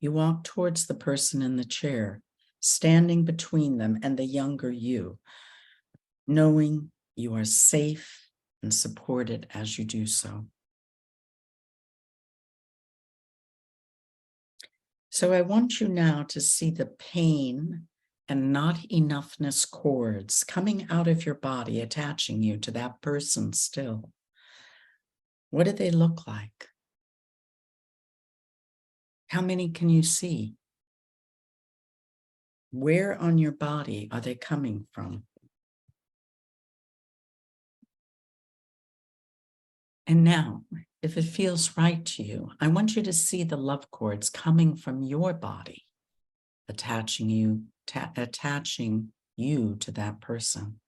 You walk towards the person in the chair, standing between them and the younger you, knowing you are safe and supported as you do so. So I want you now to see the pain and not enoughness cords coming out of your body, attaching you to that person still. What do they look like? How many can you see? Where on your body are they coming from? And now, if it feels right to you, I want you to see the love cords coming from your body, attaching you to that person.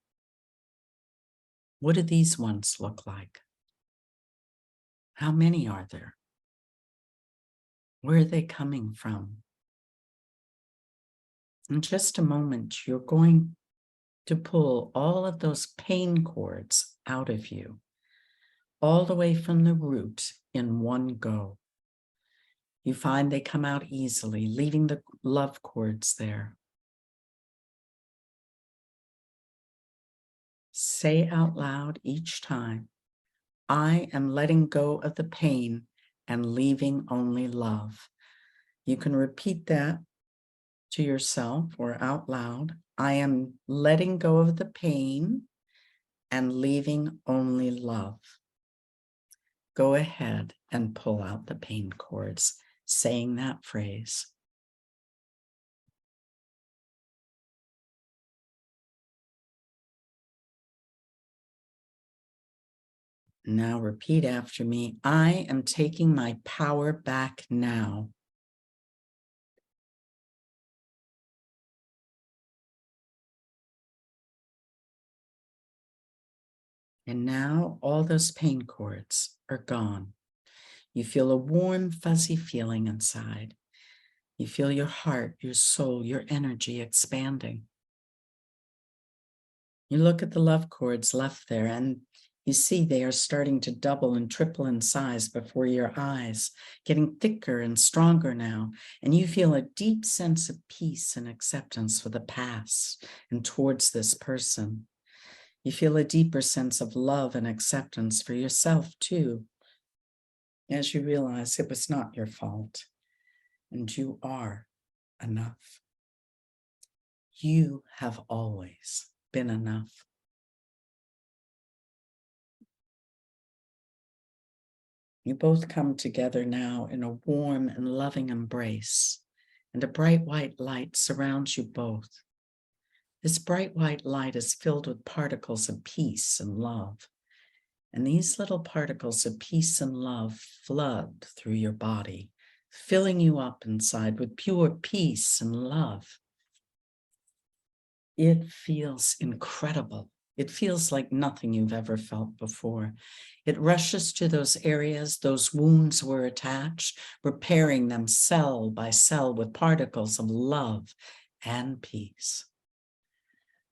What do these ones look like? How many are there? Where are they coming from? In just a moment, you're going to pull all of those pain cords out of you, all the way from the root in one go. You find they come out easily, leaving the love cords there. Say out loud each time, I am letting go of the pain and leaving only love. You can repeat that to yourself or out loud. I am letting go of the pain and leaving only love. Go ahead and pull out the pain cords, saying that phrase. Now repeat after me. I am taking my power back now. And now all those pain cords are gone. You feel a warm, fuzzy feeling inside. You feel your heart, your soul, your energy expanding. You look at the love cords left there and you see they are starting to double and triple in size before your eyes, getting thicker and stronger now. And you feel a deep sense of peace and acceptance for the past and towards this person. You feel a deeper sense of love and acceptance for yourself too, as you realize it was not your fault and you are enough. You have always been enough. You both come together now in a warm and loving embrace, and a bright white light surrounds you both. This bright white light is filled with particles of peace and love. And these little particles of peace and love flood through your body, filling you up inside with pure peace and love. It feels incredible It feels like nothing you've ever felt before. It rushes to those areas those wounds were attached, repairing them cell by cell with particles of love and peace.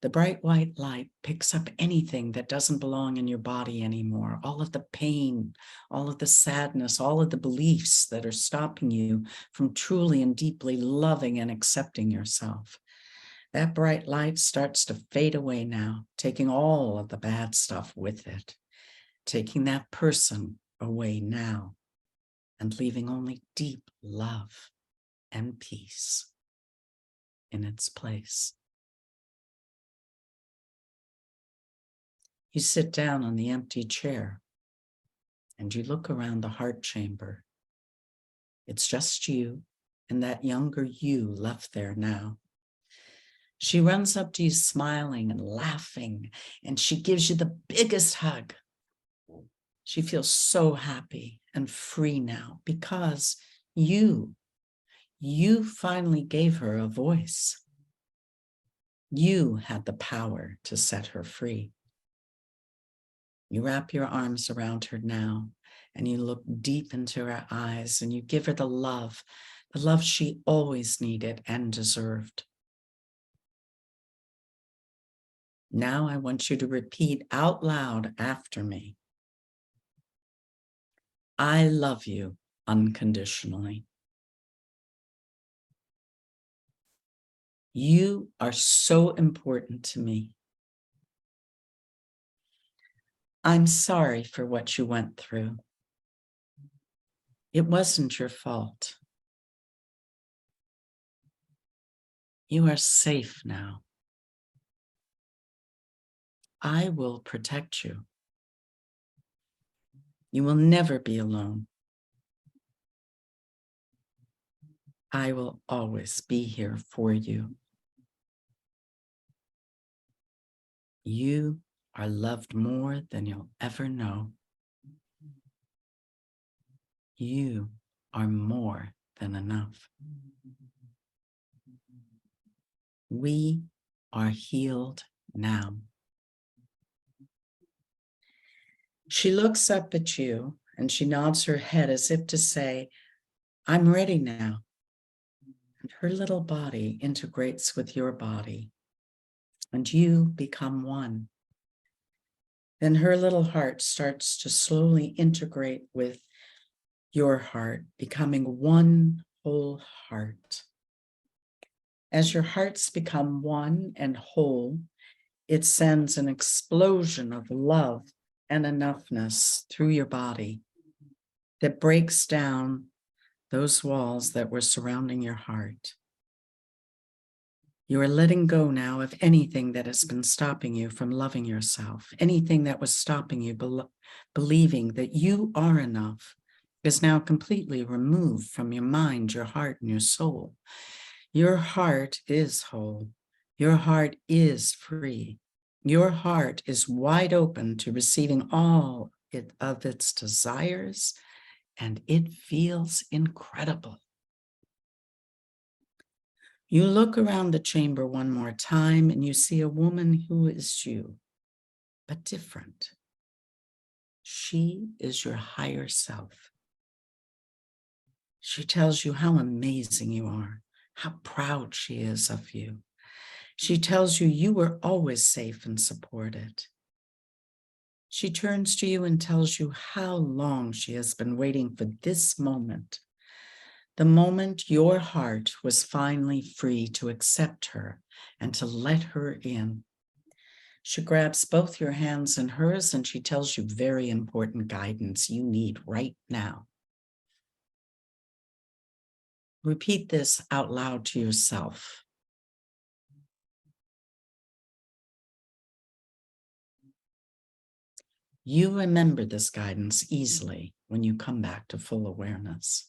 The bright white light picks up anything that doesn't belong in your body anymore, all of the pain, all of the sadness, all of the beliefs that are stopping you from truly and deeply loving and accepting yourself. That bright light starts to fade away now, taking all of the bad stuff with it, taking that person away now, and leaving only deep love and peace in its place. You sit down on the empty chair and you look around the heart chamber. It's just you and that younger you left there now. She runs up to you smiling and laughing, and she gives you the biggest hug. She feels so happy and free now because you finally gave her a voice. You had the power to set her free. You wrap your arms around her now, and you look deep into her eyes, and you give her the love she always needed and deserved. Now I want you to repeat out loud after me. I love you unconditionally. You are so important to me. I'm sorry for what you went through. It wasn't your fault. You are safe now. I will protect you. You will never be alone. I will always be here for you. You are loved more than you'll ever know. You are more than enough. We are healed now. She looks up at you and she nods her head as if to say, I'm ready now. And her little body integrates with your body, and you become one. Then her little heart starts to slowly integrate with your heart, becoming one whole heart. As your hearts become one and whole, it sends an explosion of love and enoughness through your body that breaks down those walls that were surrounding your heart. You are letting go now of anything that has been stopping you from loving yourself. Anything that was stopping you believing that you are enough is now completely removed from your mind, your heart, and your soul. Your heart is whole. Your heart is free. Your heart is wide open to receiving all of its desires, and it feels incredible. You look around the chamber one more time and you see a woman who is you, but different. She is your higher self. She tells you how amazing you are, how proud she is of you. She tells you you were always safe and supported. She turns to you and tells you how long she has been waiting for this moment. The moment your heart was finally free to accept her and to let her in. She grabs both your hands in hers and she tells you very important guidance you need right now. Repeat this out loud to yourself. You remember this guidance easily when you come back to full awareness.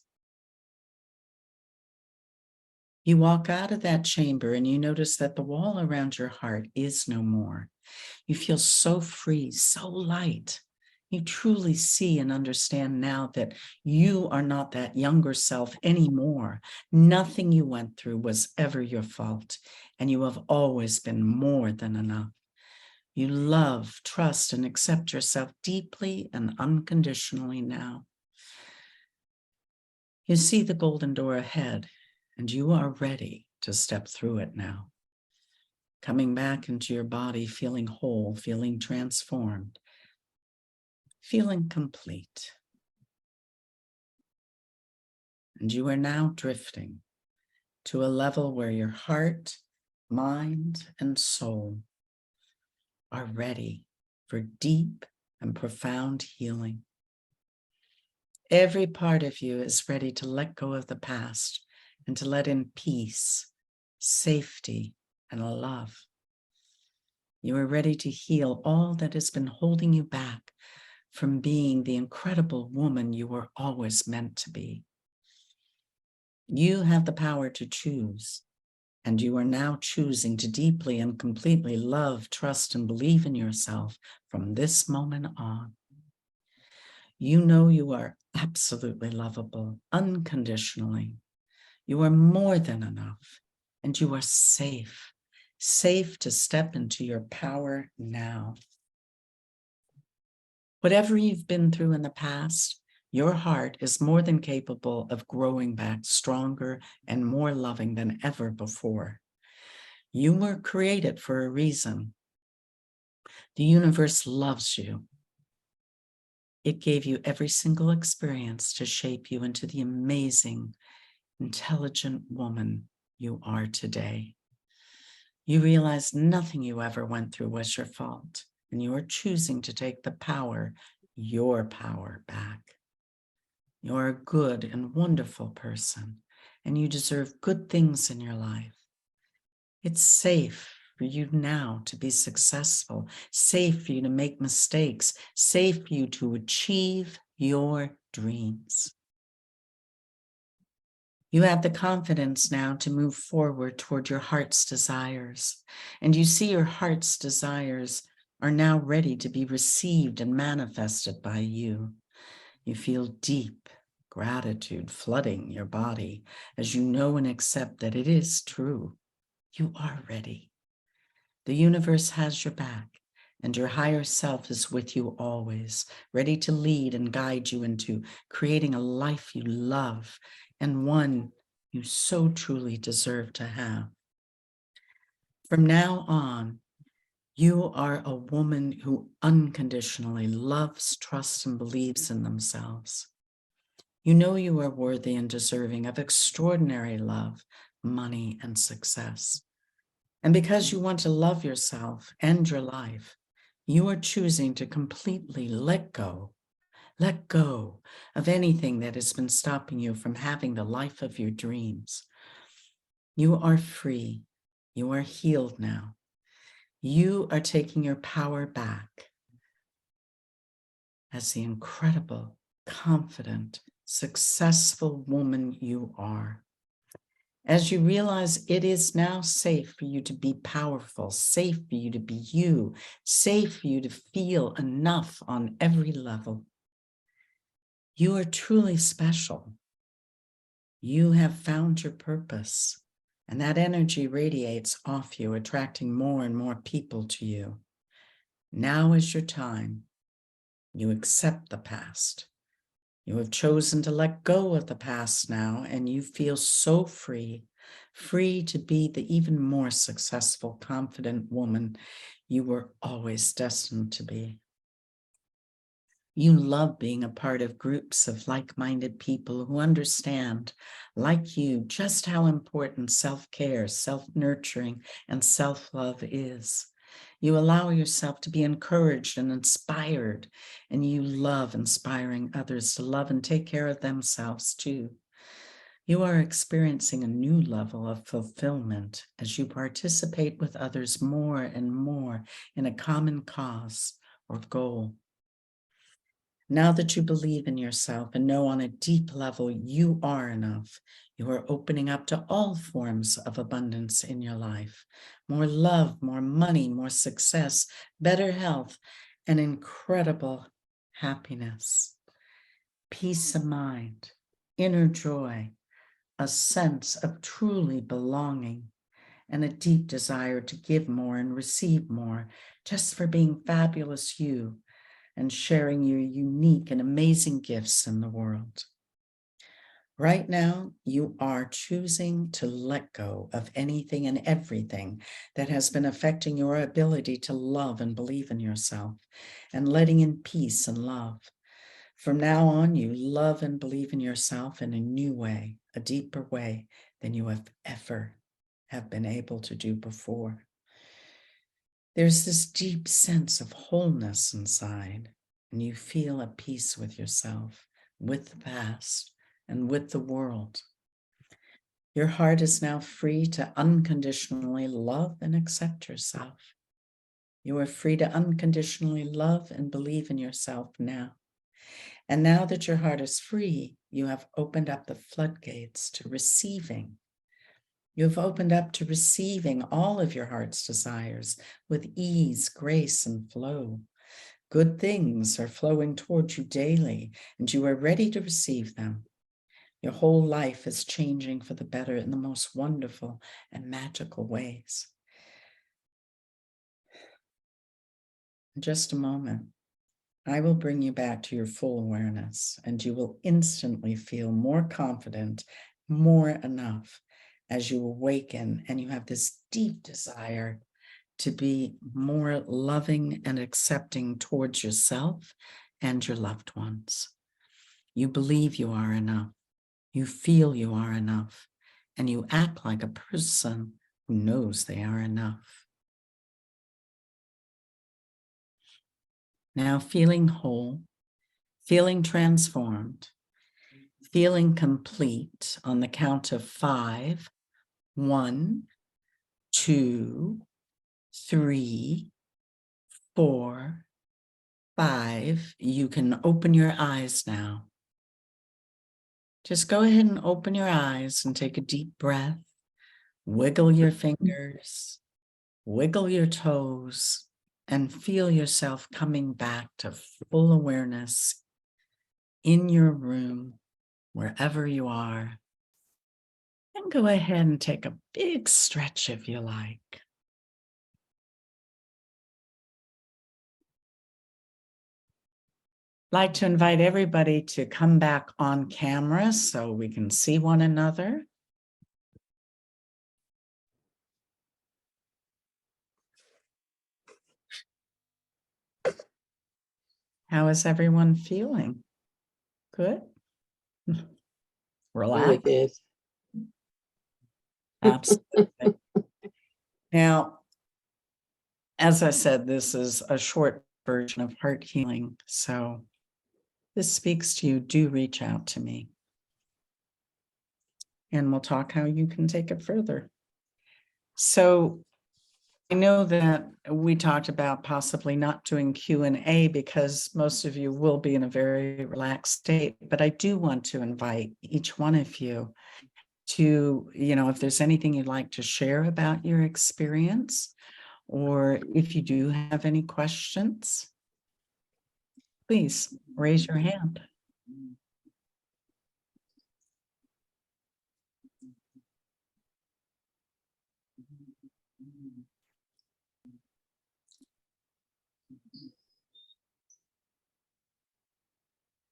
You walk out of that chamber and you notice that the wall around your heart is no more. You feel so free, so light. You truly see and understand now that you are not that younger self anymore. Nothing you went through was ever your fault, and you have always been more than enough. You love, trust, and accept yourself deeply and unconditionally now. You see the golden door ahead, and you are ready to step through it now. Coming back into your body, feeling whole, feeling transformed, feeling complete. And you are now drifting to a level where your heart, mind, and soul are ready for deep and profound healing. Every part of you is ready to let go of the past and to let in peace, safety, and love. You are ready to heal all that has been holding you back from being the incredible woman you were always meant to be. You have the power to choose, and you are now choosing to deeply and completely love, trust, and believe in yourself from this moment on. You know you are absolutely lovable, unconditionally. You are more than enough, and you are safe, safe to step into your power now. Whatever you've been through in the past, your heart is more than capable of growing back stronger and more loving than ever before. You were created for a reason. The universe loves you. It gave you every single experience to shape you into the amazing, intelligent woman you are today. You realize nothing you ever went through was your fault, and you are choosing to take the power, your power, back. You're a good and wonderful person, and you deserve good things in your life. It's safe for you now to be successful, safe for you to make mistakes, safe for you to achieve your dreams. You have the confidence now to move forward toward your heart's desires, and you see your heart's desires are now ready to be received and manifested by you. You feel deep gratitude flooding your body as you know and accept that it is true. You are ready. The universe has your back, and your higher self is with you always, ready to lead and guide you into creating a life you love and one you so truly deserve to have. From now on, you are a woman who unconditionally loves, trusts, and believes in themselves. You know you are worthy and deserving of extraordinary love, money, and success. And because you want to love yourself and your life, you are choosing to completely let go of anything that has been stopping you from having the life of your dreams. You are free. You are healed now. You are taking your power back as the incredible, confident, successful woman you are. As you realize it is now safe for you to be powerful, safe for you to be you, safe for you to feel enough on every level. You are truly special. You have found your purpose, and that energy radiates off you, attracting more and more people to you. Now is your time. You accept the past. You have chosen to let go of the past now, and you feel so free, free to be the even more successful, confident woman you were always destined to be. You love being a part of groups of like-minded people who understand, like you, just how important self-care, self-nurturing, and self-love is. You allow yourself to be encouraged and inspired, and you love inspiring others to love and take care of themselves too. You are experiencing a new level of fulfillment as you participate with others more and more in a common cause or goal. Now that you believe in yourself and know on a deep level you are enough, you are opening up to all forms of abundance in your life. More love, more money, more success, better health, and incredible happiness. Peace of mind, inner joy, a sense of truly belonging, and a deep desire to give more and receive more, just for being fabulous you and sharing your unique and amazing gifts in the world. Right now, you are choosing to let go of anything and everything that has been affecting your ability to love and believe in yourself, and letting in peace and love. From now on, you love and believe in yourself in a new way, a deeper way than you have ever have been able to do before. There's this deep sense of wholeness inside, and you feel at peace with yourself, with the past, and with the world. Your heart is now free to unconditionally love and accept yourself. You are free to unconditionally love and believe in yourself now. And now that your heart is free, you have opened up the floodgates to receiving. You've opened up to receiving all of your heart's desires with ease, grace, and flow. Good things are flowing towards you daily, and you are ready to receive them. Your whole life is changing for the better in the most wonderful and magical ways. In just a moment, I will bring you back to your full awareness, and you will instantly feel more confident, more enough as you awaken and you have this deep desire to be more loving and accepting towards yourself and your loved ones. You believe you are enough. You feel you are enough, and you act like a person who knows they are enough. Now feeling whole, feeling transformed, feeling complete on the count of 5. 1, 2, 3, 4, 5. You can open your eyes now. Just go ahead and open your eyes and take a deep breath. Wiggle your fingers, wiggle your toes, and feel yourself coming back to full awareness in your room, wherever you are. And go ahead and take a big stretch if you like. Like to invite everybody to come back on camera so we can see one another. How is everyone feeling? Good? Really Relax. good. Absolutely. Now, as I said, this is a short version of Heart Healing. So this speaks to you, do reach out to me. And we'll talk how you can take it further. So I know that we talked about possibly not doing Q&A because most of you will be in a very relaxed state, but I do want to invite each one of you to, if there's anything you'd like to share about your experience, or if you do have any questions, please raise your hand.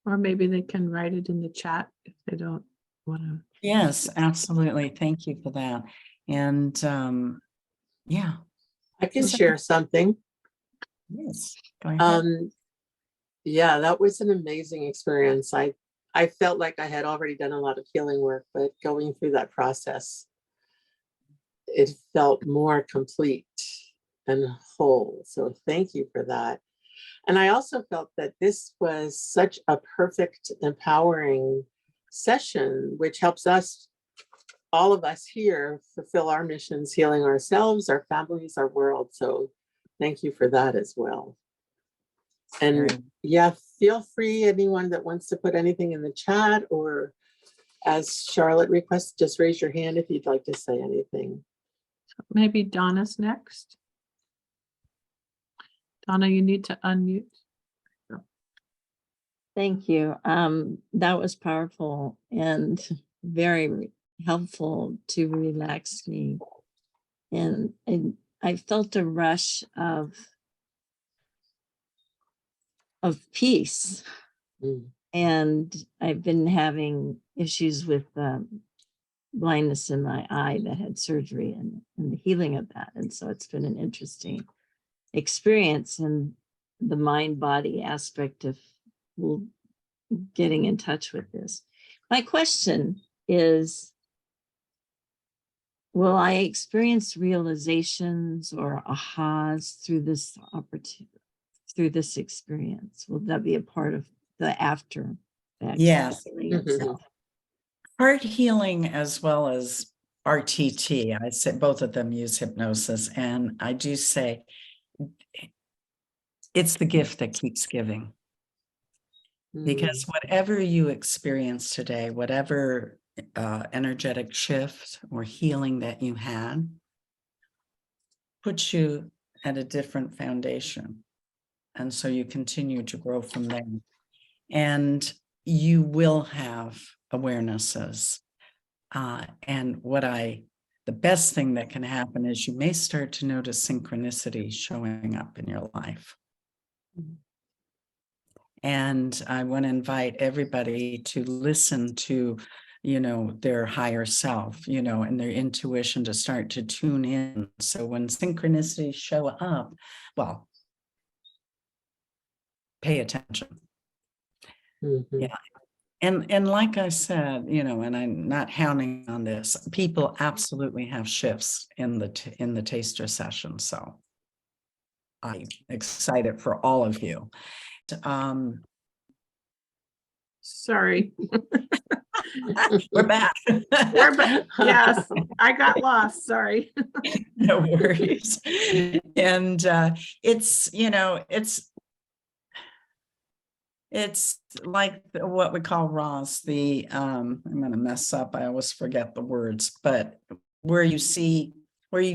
Or maybe they can write it in the chat if they don't want to. Yes, absolutely. Thank you for that. And yeah. I can share something. Yes, go ahead. Yeah, that was an amazing experience. I felt like I had already done a lot of healing work, but going through that process, it felt more complete and whole. So thank you for that. And I also felt that this was such a perfect, empowering session, which helps us, all of us here, fulfill our missions, healing ourselves, our families, our world. So thank you for that as well. And yeah, feel free, anyone that wants to put anything in the chat, or as Charlotte requests, just raise your hand if you'd like to say anything. Maybe Donna's next. Donna, you need to unmute. Thank you. That was powerful and very helpful to relax me. and I felt a rush of peace. Mm. And I've been having issues with blindness in my eye that had surgery and the healing of that. And so it's been an interesting experience, and the mind body aspect of getting in touch with this. My question is, will I experience realizations or ahas through this opportunity, through this experience? Will that be a part of the after that Yes. healing Mhm. itself? Heart healing as well as RTT. I say both of them use hypnosis. And I do say it's the gift that keeps giving. Because whatever you experience today, whatever energetic shift or healing that you had, puts you at a different foundation. And so you continue to grow from there. And you will have awarenesses. And the best thing that can happen is you may start to notice synchronicity showing up in your life. And I want to invite everybody to listen to, their higher self, and their intuition to start to tune in. So when synchronicities show up, well, pay attention. Yeah. And like I said, and I'm not hounding on this, people absolutely have shifts in the taster session. So I'm excited for all of you. Sorry. We're back. We're back. Yes, I got lost. Sorry. No worries. And it's like what we call ROS, I'm going to mess up. I always forget the words, but where you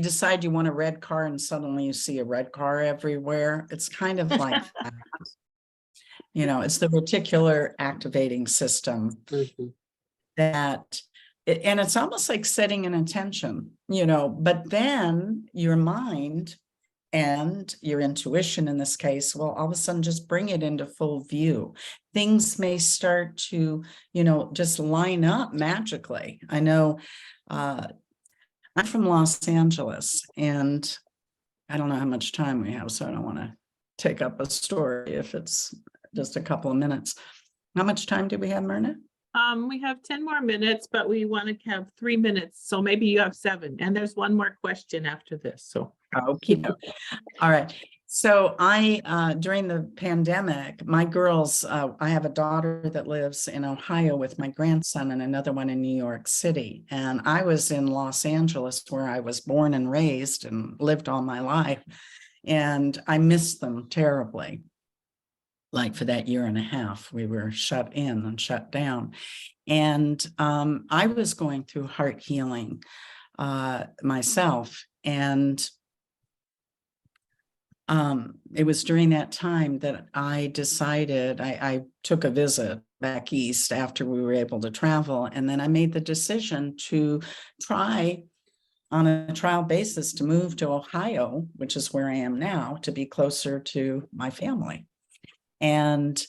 decide you want a red car and suddenly you see a red car everywhere. It's kind of like that. It's the reticular activating system and it's almost like setting an intention, but then your mind and your intuition in this case will all of a sudden just bring it into full view. Things may start to, just line up magically. I know I'm from Los Angeles, and I don't know how much time we have, so I don't want to take up a story if it's just a couple of minutes. How much time do we have, Myrna? We have 10 more minutes, but we want to have 3 minutes. So maybe you have 7. And there's one more question after this. So Okay. All right. So during the pandemic, my girls, I have a daughter that lives in Ohio with my grandson and another one in New York City. And I was in Los Angeles where I was born and raised and lived all my life. And I missed them terribly. Like for that year and a half, we were shut in and shut down. And I was going through heart healing myself. And it was during that time that I decided, I took a visit back east after we were able to travel. And then I made the decision to try on a trial basis to move to Ohio, which is where I am now, to be closer to my family. And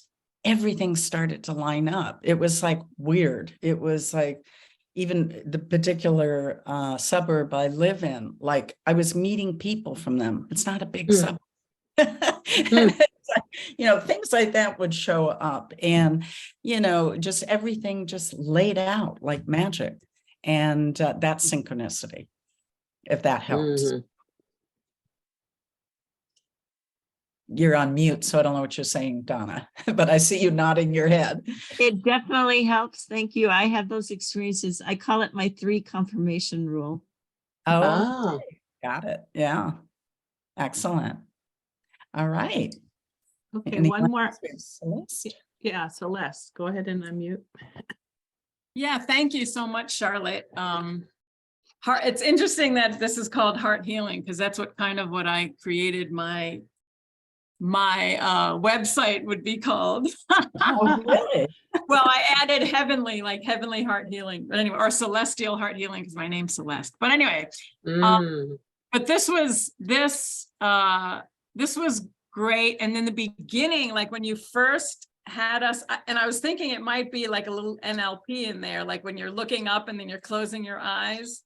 everything started to line up. It was like weird. It was like even the particular suburb I live in, like I was meeting people from them. It's not a big suburb. Things like that would show up, and just everything just laid out like magic. And that's synchronicity, if that helps. You're on mute, so I don't know what you're saying, Donna, but I see you nodding your head. It definitely helps. Thank you. I have those experiences. I call it my 3 confirmation rule. Oh, got it. Yeah. Excellent. All right. okay, Anyone one more. else? Celeste? Yeah, Celeste, go ahead and unmute. Yeah, thank you so much, Charlotte. It's interesting that this is called Heart Healing, because that's what I created my website would be called. Oh, really? Well, I added heavenly, like heavenly heart healing, but anyway, or celestial heart healing, because my name's Celeste. But anyway, But this was great. And in the beginning, like when you first had us, and I was thinking it might be like a little NLP in there, like when you're looking up and then you're closing your eyes.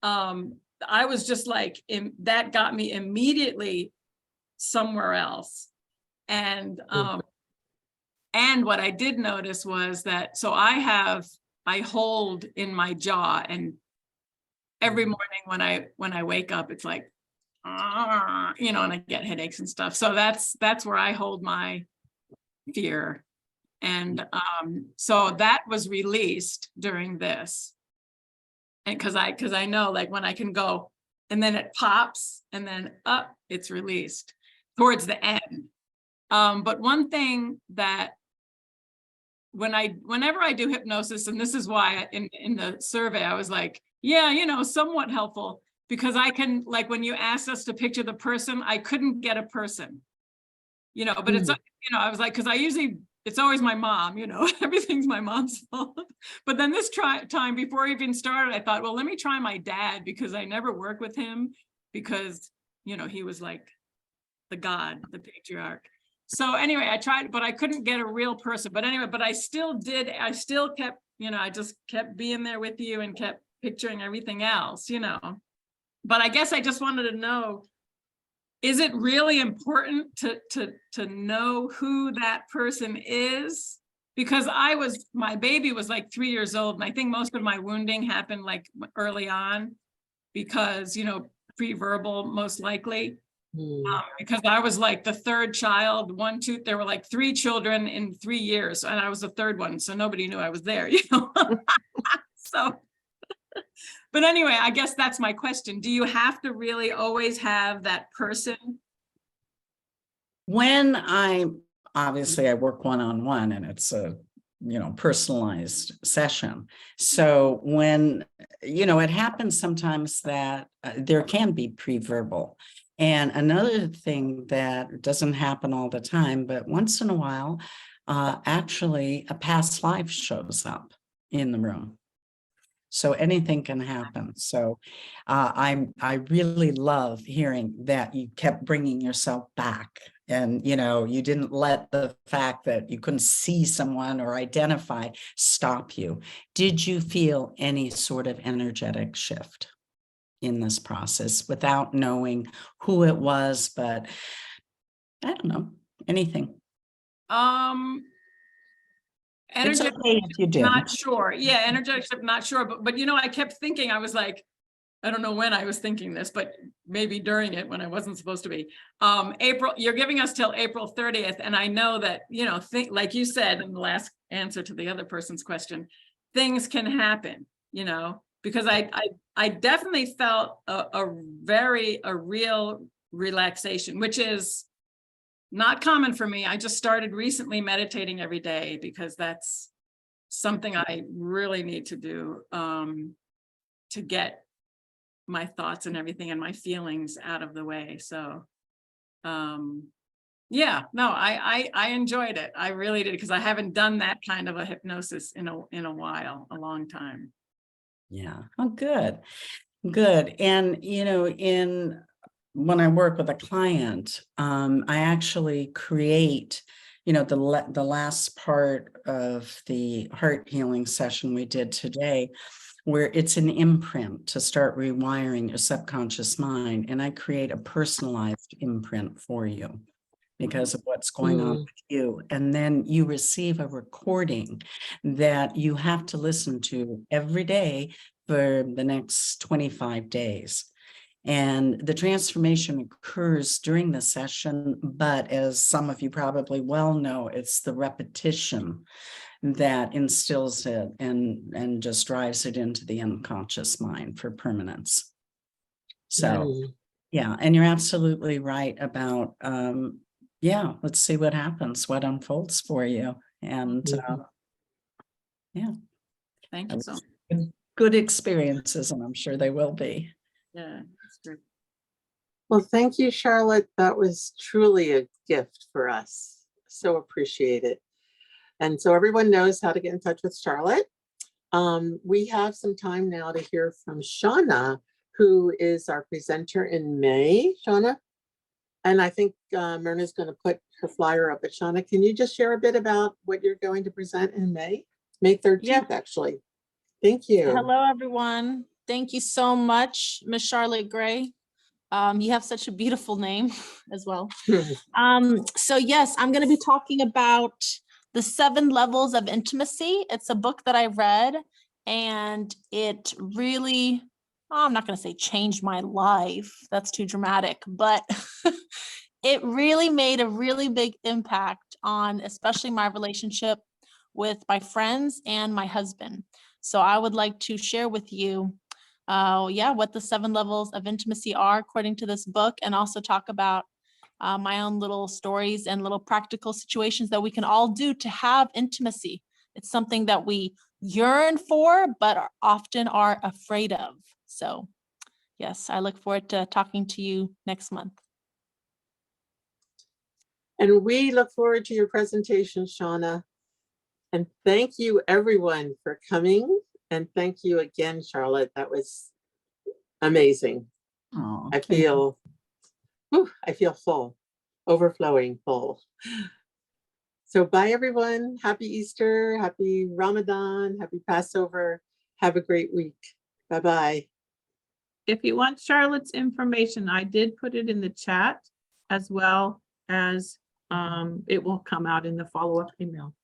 I was just like, that got me immediately somewhere else. And what I did notice was that, so I hold in my jaw, and every morning when I wake up, it's like, you know, and I get headaches and stuff. So that's where I hold my fear. And so that was released during this. And because I know, like, when I can go and then it pops and then up, it's released towards the end. But one thing that whenever I do hypnosis, and this is why in the survey, I was like, yeah, you know, somewhat helpful, because I can, like, when you asked us to picture the person, I couldn't get a person, you know, but it's, you know, I was like, because it's always my mom, you know, everything's my mom's fault. But then this time before I even started, I thought, well, let me try my dad, because I never worked with him, because, you know, he was like the God, the patriarch. So anyway, I tried, but I couldn't get a real person. But anyway, but I still kept, you know, I just kept being there with you and kept picturing everything else, you know. But I guess I just wanted to know, is it really important to know who that person is? Because my baby was like 3 years old, and I think most of my wounding happened like early on, because, you know, pre-verbal most likely. Because I was like the third child, there were like 3 children in 3 years, and I was the third one, so nobody knew I was there, you know. So, but anyway, I guess that's my question. Do you have to really always have that person? When obviously I work one-on-one, and it's a, you know, personalized session. So when, you know, it happens sometimes that there can be pre-verbal. And another thing that doesn't happen all the time, but once in a while, actually a past life shows up in the room. So anything can happen. So I really love hearing that you kept bringing yourself back, and, you know, you didn't let the fact that you couldn't see someone or identify stop you. Did you feel any sort of energetic shift in this process without knowing who it was? But I don't know, anything. It's Energetic, okay if you do. not sure. Yeah, energetic shift, not sure. But you know, I kept thinking, I was like, I don't know when I was thinking this, but maybe during it when I wasn't supposed to be. April, you're giving us till April 30th. And I know that, you know, like you said in the last answer to the other person's question, things can happen, you know, because I definitely felt a real relaxation, which is not common for me. I just started recently meditating every day, because that's something I really need to do, to get my thoughts and everything and my feelings out of the way. So, yeah, no, I enjoyed it. I really did, because I haven't done that kind of a hypnosis in a while, a long time. Yeah. Oh, good. Good. And, you know, when I work with a client, I actually create, you know, the last part of the heart healing session we did today, where it's an imprint to start rewiring your subconscious mind. And I create a personalized imprint for you because of what's going on with you. And then you receive a recording that you have to listen to every day for the next 25 days. And the transformation occurs during the session, but as some of you probably well know, it's the repetition that instills it and just drives it into the unconscious mind for permanence. So, yeah, and you're absolutely right about, yeah, let's see what happens, what unfolds for you. And yeah. Thank you so much. Good experiences, and I'm sure they will be. Yeah, that's true. Well, thank you, Charlotte. That was truly a gift for us. So appreciate it. And so everyone knows how to get in touch with Charlotte. We have some time now to hear from Shauna, who is our presenter in May, Shauna. And I think Myrna's going to put her flyer up. But Shauna, can you just share a bit about what you're going to present in May? May 13th, actually. Thank you. Hello, everyone. Thank you so much, Miss Charlotte Gray. You have such a beautiful name as well. So yes, I'm going to be talking about the 7 levels of intimacy. It's a book that I read, and it really, I'm not going to say changed my life. That's too dramatic, but it really made a really big impact on especially my relationship with my friends and my husband. So I would like to share with you what the 7 levels of intimacy are according to this book, and also talk about my own little stories and little practical situations that we can all do to have intimacy. It's something that we yearn for, but often are afraid of. So yes, I look forward to talking to you next month. And we look forward to your presentation, Shauna. And thank you, everyone, for coming. And thank you again, Charlotte. That was amazing. Oh, I feel full, overflowing full. So bye, everyone. Happy Easter, happy Ramadan, happy Passover. Have a great week. Bye-bye. If you want Charlotte's information, I did put it in the chat, as well as it will come out in the follow-up email.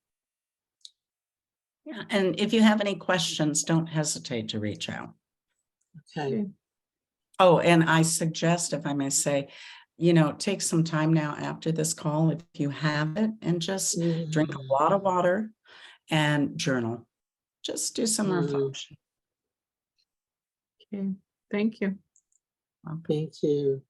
yeah. And if you have any questions, don't hesitate to reach out. Okay. Oh, and I suggest, if I may say, take some time now after this call, if you have it, and just drink a lot of water and journal. Just do some reflection. Okay, thank you. Thank you.